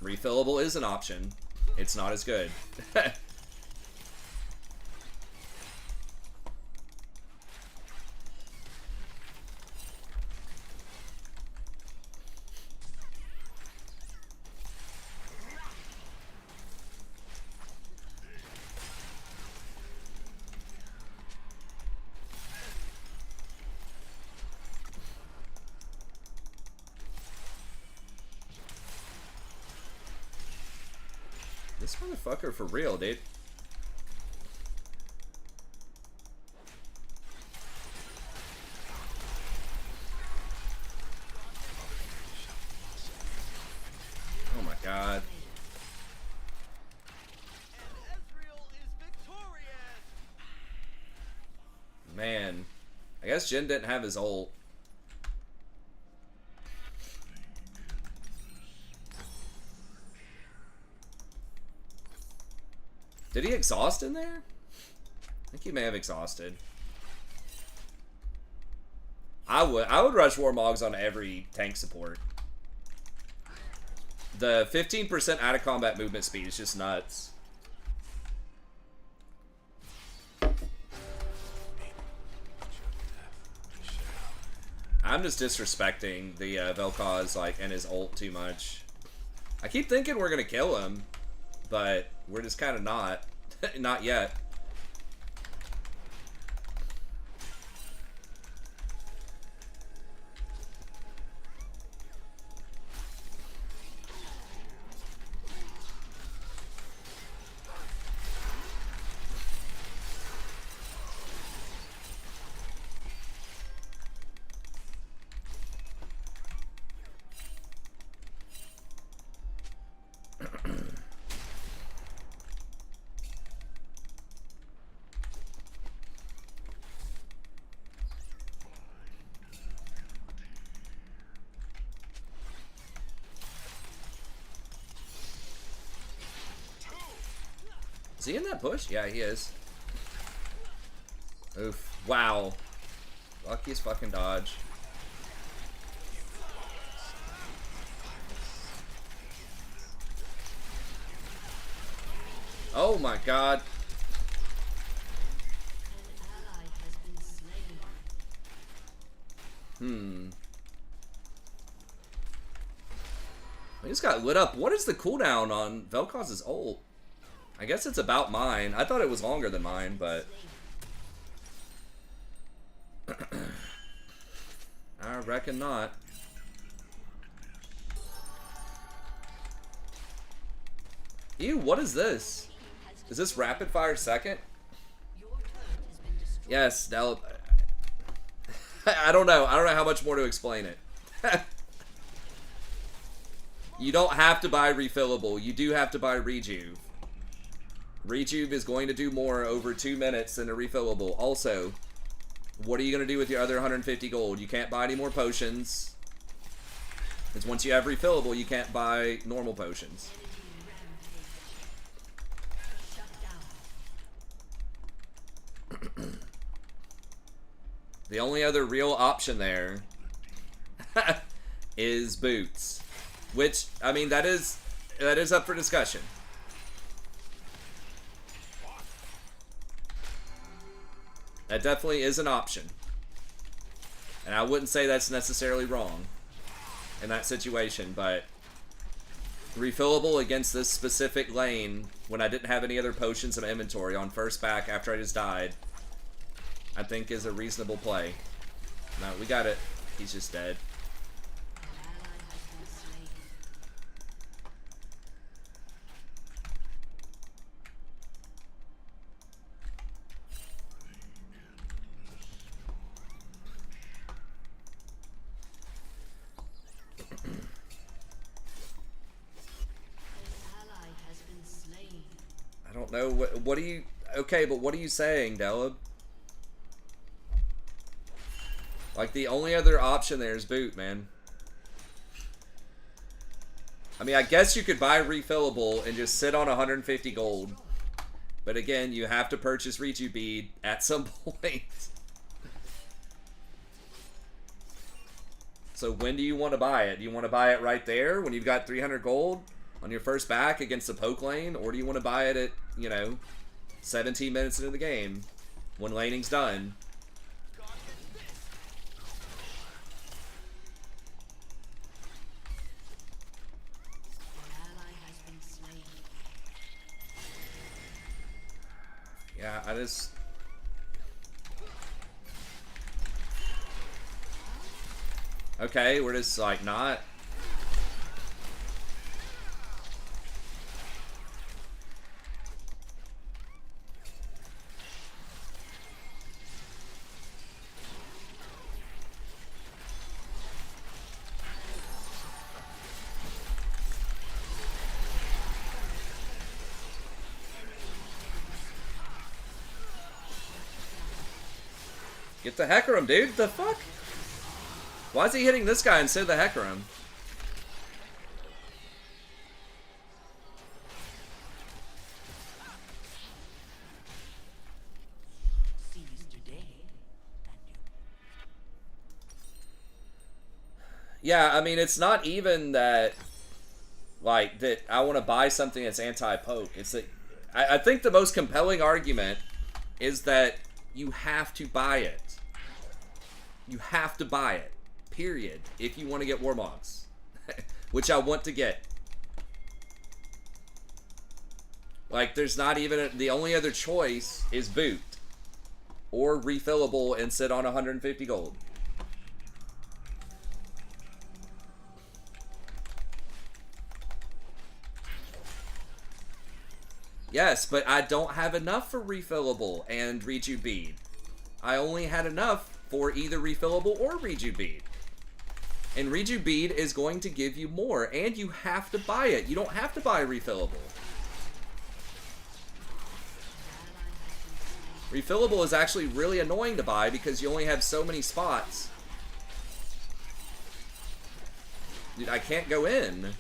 Speaker 1: Refillable is an option. It's not as good. This motherfucker for real, dude. Oh my god. Man. I guess Jin didn't have his ult. Did he exhaust in there? I think he may have exhausted. I would rush Warmogs on every tank support. The 15% out of combat movement speed is just nuts. I'm just disrespecting the Vel'Koz like and his ult too much. I keep thinking we're gonna kill him, but we're just kind of not. Not yet. Is he in that push? Yeah, he is. Oof. Wow. Luckiest fucking dodge. Oh my god. I just got lit up. What is the cooldown on Vel'Koz's ult? I guess it's about mine. I thought it was longer than mine, but... I reckon not. Ew, what is this? Is this rapid fire second? Yes, Del. I don't know. I don't know how much more to explain it. You don't have to buy refillable. You do have to buy rejuve. Rejuve is going to do more over 2 minutes than a refillable. Also, what are you going to do with your other 150 gold? You can't buy any more potions. Because once you have refillable, you can't buy normal potions. The only other real option there is boots. Which, I mean, that is up for discussion. That definitely is an option. And I wouldn't say that's necessarily wrong in that situation, but refillable against this specific lane when I didn't have any other potions in my inventory on first back after I just died, I think is a reasonable play. No, we got it. He's just dead. I don't know. What are you... Okay, but what are you saying, Delib? Like, the only other option there is boot, man. I mean, I guess you could buy refillable and just sit on 150 gold But again, you have to purchase Reju Bead at some point. So when do you want to buy it? Do you want to buy it right there when you've got 300 gold on your first back against the poke lane? Or do you want to buy it at, you know, 17 minutes into the game when laning's done? Yeah, I just... Okay, we're just, like, not... Get the Hecarim, dude. The fuck? Why is he hitting this guy instead of the Hecarim? Yeah, I mean, it's not even that, like, that I want to buy something that's anti-poke. It's that I think the most compelling argument is that you have to buy it. You have to buy it. Period. If you want to get Warmogs. Which I want to get. Like, there's not even... the only other choice is boot. Or refillable and sit on 150 gold. Yes, but I don't have enough for refillable and Reju Bead. I only had enough for either refillable or Reju Bead. And Reju Bead is going to give you more, and you have to buy it. You don't have to buy refillable. Refillable is actually really annoying to buy because you only have so many spots. Dude, I can't go in.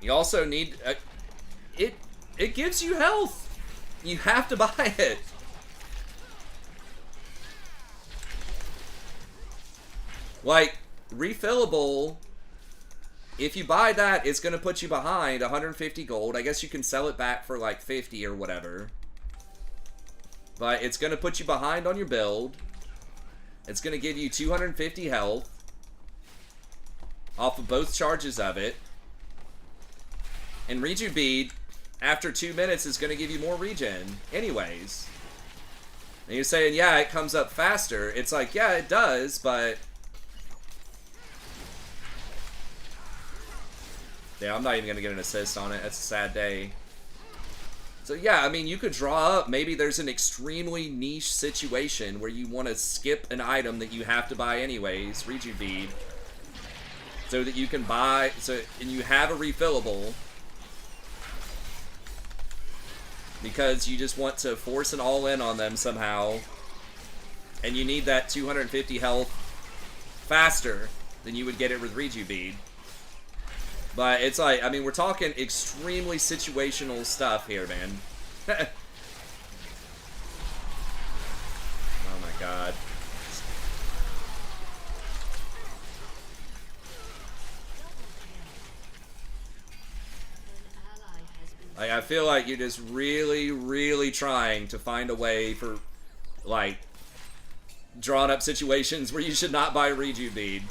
Speaker 1: You also need... it gives you health. You have to buy it. Like, refillable, if you buy that, it's going to put you behind 150 gold. I guess you can sell it back for like 50 or whatever. But it's going to put you behind on your build. It's going to give you 250 health off of both charges of it. And Reju Bead, after 2 minutes, is going to give you more regen anyways. And you're saying, yeah, it comes up faster. It's like, yeah, it does, but... yeah, I'm not even going to get an assist on it. That's a sad day. So, yeah, I mean, you could draw up. Maybe there's an extremely niche situation where you want to skip an item that you have to buy anyways, Reju Bead, so that you can buy... and you have a refillable... because you just want to force an all-in on them somehow. And you need that 250 health faster than you would get it with Reju Bead. But it's like, I mean, we're talking extremely situational stuff here, man. Oh my god. Like, I feel like you're just really, really trying to find a way for, like, drawn up situations where you should not buy Reju Bead.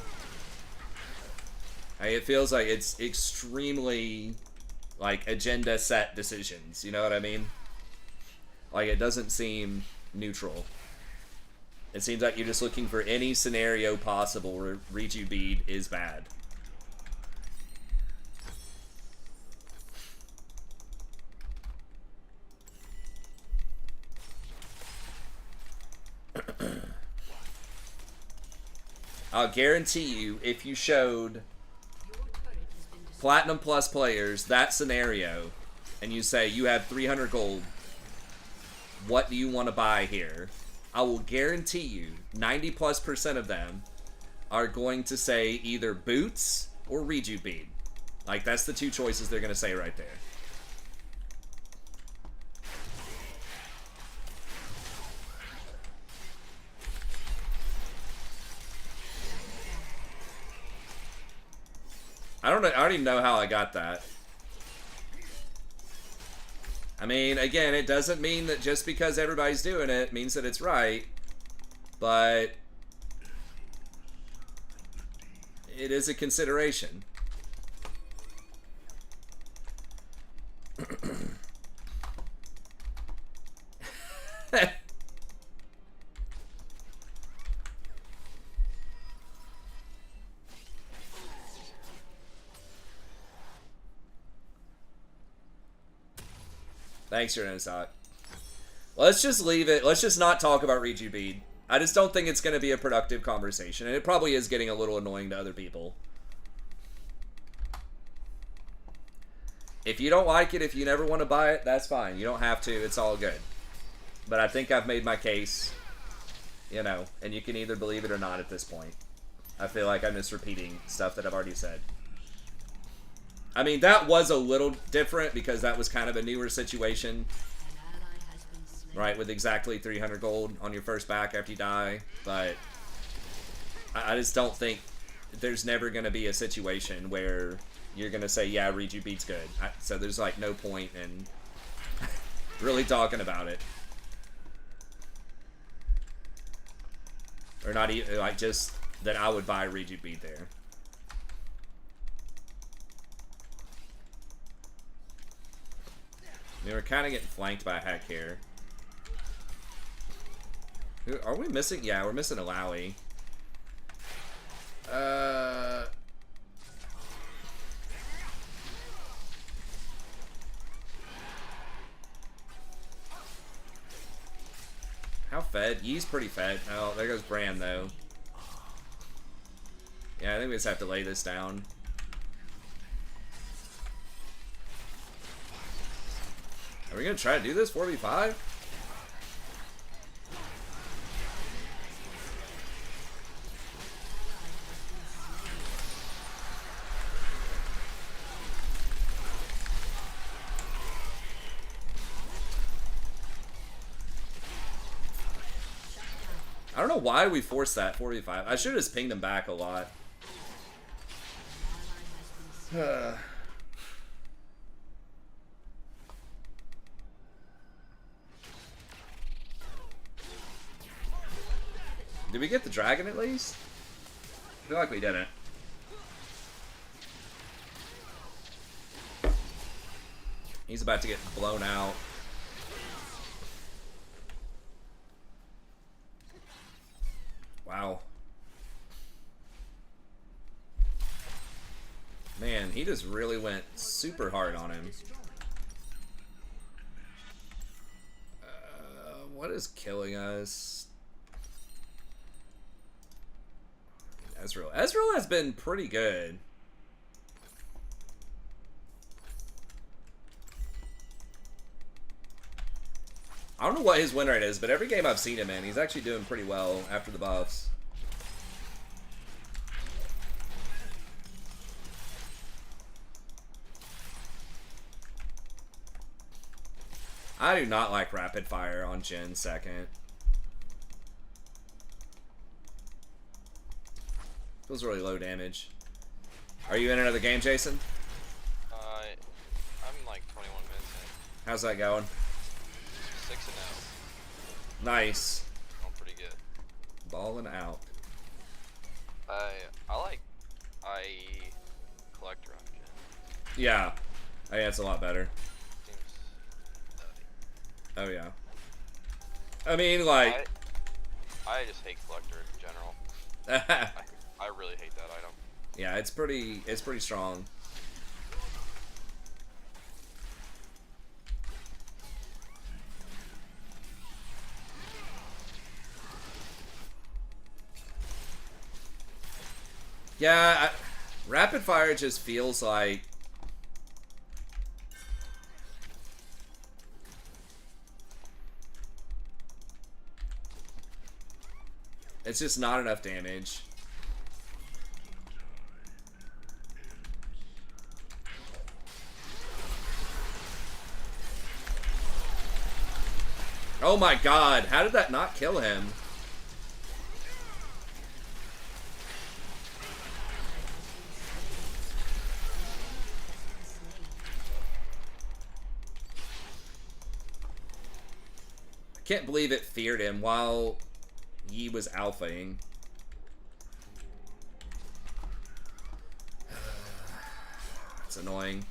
Speaker 1: Like, it feels like it's extremely, like, agenda set decisions, you know what I mean? Like, it doesn't seem neutral. It seems like you're just looking for any scenario possible where Reju Bead is bad. I'll guarantee you, if you showed Platinum Plus players that scenario, and you say you have 300 gold, what do you want to buy here? I will guarantee you 90+% of them are going to say either boots or Reju bead. Like, that's the two choices they're going to say right there. I don't even know how I got that. I mean, again, it doesn't mean that just because everybody's doing it means that it's right, but it is a consideration. Thanks, your Sock. Let's just leave it. Let's just not talk about Reju Bead. I just don't think it's going to be a productive conversation, and it probably is getting a little annoying to other people. If you don't like it, if you never want to buy it, that's fine. You don't have to. It's all good. But I think I've made my case, you know, and you can either believe it or not at this point. I feel like I'm just repeating stuff that I've already said. I mean, that was a little different because that was kind of a newer situation, right, with exactly 300 gold on your first back after you die, but I just don't think there's never going to be a situation where you're going to say, yeah, Reju Bead's good. So there's, like, no point in really talking about it. Or not even, like, just that I would buy Reju Bead there. I mean, we're kind of getting flanked by a hack here. Are we missing? Yeah, we're missing a Lowy. How fed? Yee's pretty fed. Oh, there goes Bran, though. Yeah, I think we just have to lay this down. Are we gonna try to do this 4v5? I don't know why we forced that 4v5. I should have just pinged him back a lot. Did we get the dragon at least? I feel like we didn't. He's about to get blown out. Wow. Man, he just really went super hard on him. What is killing us? Ezreal. Ezreal has been pretty good. I don't know what his win rate is, but every game I've seen him in, he's actually doing pretty well after the buffs. I do not like rapid fire on Jhin second. Feels really low damage. Are you in another game, Jason?
Speaker 2: I'm like 21 minutes in.
Speaker 1: How's that going?
Speaker 2: 6-0.
Speaker 1: Nice.
Speaker 2: I'm pretty good.
Speaker 1: Balling out.
Speaker 2: I collector on Jhin.
Speaker 1: Yeah. I think that's a lot better.
Speaker 2: Seems nutty.
Speaker 1: Oh, yeah. I mean, like...
Speaker 2: I just hate collector in general. I really hate that item.
Speaker 1: Yeah, it's pretty strong. Yeah, rapid fire just feels like... It's just not enough damage. Oh my god, how did that not kill him? I can't believe it feared him while he was alphaing. It's annoying.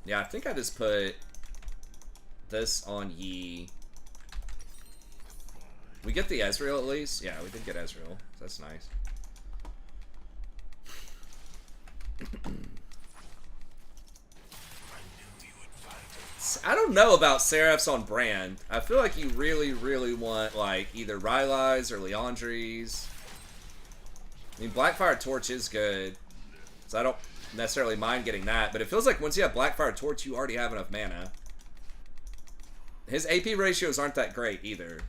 Speaker 1: Yeah, I think I just put this on Yi. We get the Ezreal at least? Yeah, we did get Ezreal. That's nice. I don't know about Seraphs on brand. I feel like you really, really want like either Rylai's or Leandries. I mean, Blackfire Torch is good, so I don't necessarily mind getting that, but it feels like once you have Blackfire Torch, you already have enough mana. His AP ratios aren't that great either.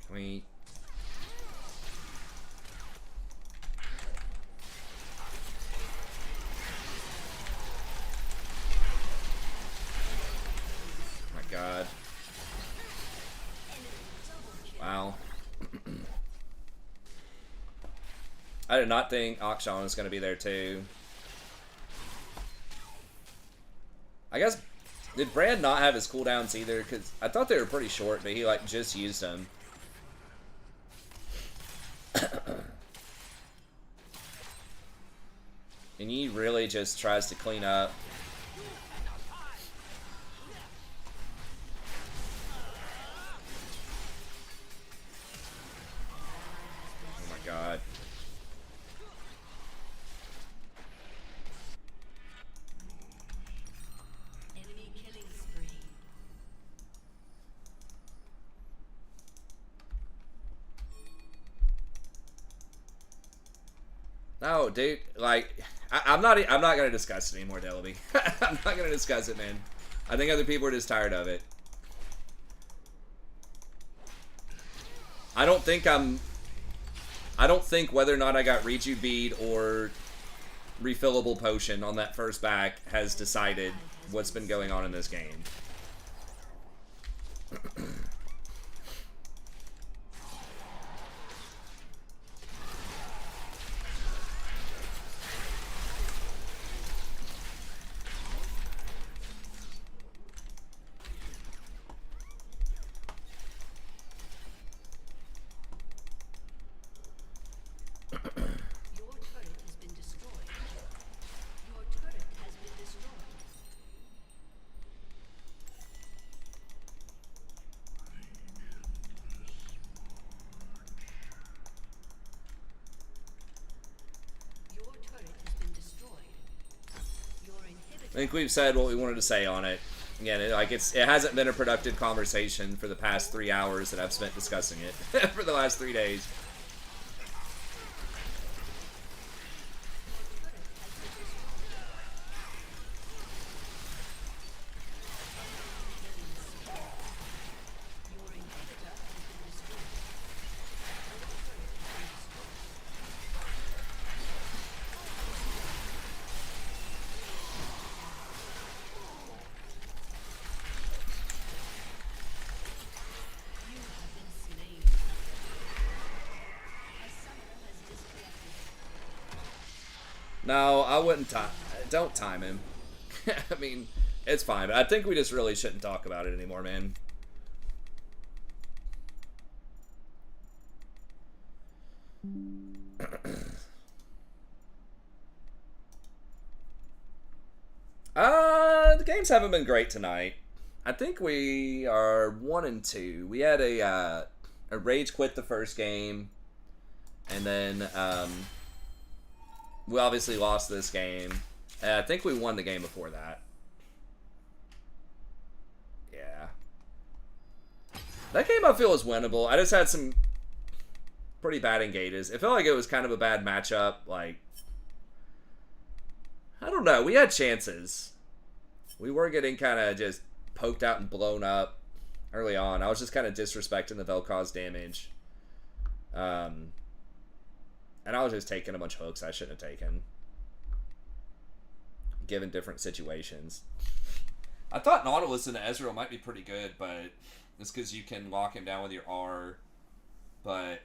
Speaker 1: Can we... God. Wow. I did not think Akshan was going to be there too. I guess, did Brand not have his cooldowns either? Because I thought they were pretty short, but he like just used them. And he really just tries to clean up. God.
Speaker 3: Enemy killing spree.
Speaker 1: No, dude. Like, I'm not gonna discuss it anymore, Dellaby. I'm not gonna discuss it, man. I think other people are just tired of it. I don't think whether or not I got Reju Bead or refillable potion on that first back has decided what's been going on in this game. I think we've said what we wanted to say on it. Again, it hasn't been a productive conversation for the past 3 hours that I've spent discussing it for the last 3 days. No, I wouldn't time. Don't time him. I mean, it's fine. But I think we just really shouldn't talk about it anymore, man. the games haven't been great tonight. I think we are 1-2. We had a rage quit the first game, and then we obviously lost this game. I think we won the game before that. Yeah. That game I feel is winnable. I just had some pretty bad engages. It felt like it was kind of a bad matchup. Like, I don't know. We had chances. We were getting kind of just poked out and blown up early on. I was just kind of disrespecting the Vel'Koz damage. And I was just taking a bunch of hooks I shouldn't have taken, given different situations. I thought Nautilus into Ezreal might be pretty good, but it's because you can lock him down with your R. But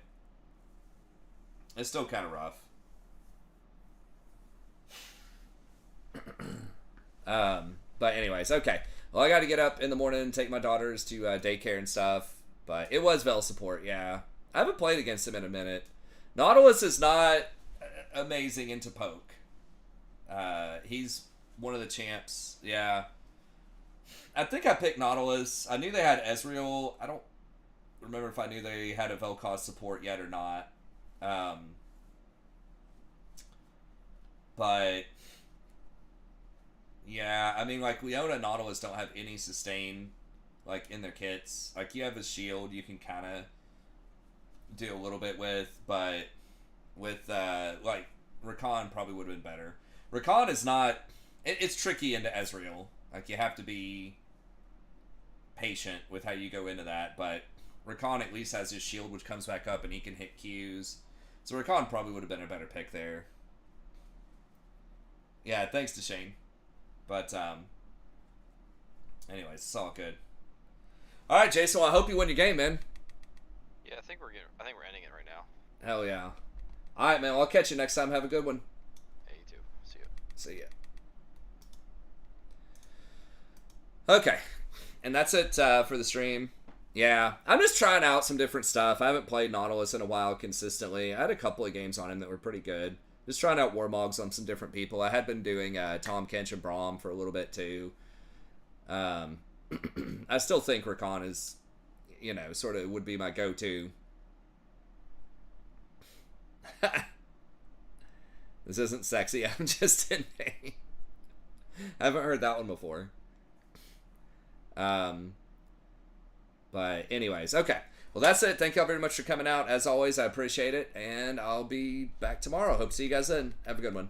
Speaker 1: it's still kind of rough. But anyways, okay. Well, I got to get up in the morning and take my daughters to daycare and stuff. But it was Vel support, yeah. I haven't played against him in a minute. Nautilus is not amazing into poke. He's one of the champs, yeah. I think I picked Nautilus. I knew they had Ezreal. I don't remember if I knew they had a Vel'Koz support yet or not. But yeah, I mean, like, Leona and Nautilus don't have any sustain, like, in their kits. Like, you have a shield you can kind of do a little bit with, but with, like, Rakan probably would have been better. Rakan is not... It's tricky into Ezreal. Like, you have to be patient with how you go into that, but Rakan at least has his shield, which comes back up, and he can hit Qs. So Rakan probably would have been a better pick there. Yeah, thanks to Shane. But, anyways, it's all good. All right, Jason. Well, I hope you win your game, man.
Speaker 2: Yeah, I think we're ending it right now.
Speaker 1: Hell yeah. All right, man. Well, I'll catch you next time. Have a good one.
Speaker 2: Hey, you too. See ya.
Speaker 1: See ya. Okay. And that's it for the stream. Yeah. I'm just trying out some different stuff. I haven't played Nautilus in a while consistently. I had a couple of games on him that were pretty good. Just trying out Warmogs on some different people. I had been doing Tom, Kench, and Braum for a little bit too. I still think Rakan is, you know, sort of would be my go-to. This isn't sexy. I'm just in pain. I haven't heard that one before. But anyways, okay. Well, that's it. Thank y'all very much for coming out. As always, I appreciate it. And I'll be back tomorrow. Hope to see you guys then. Have a good one.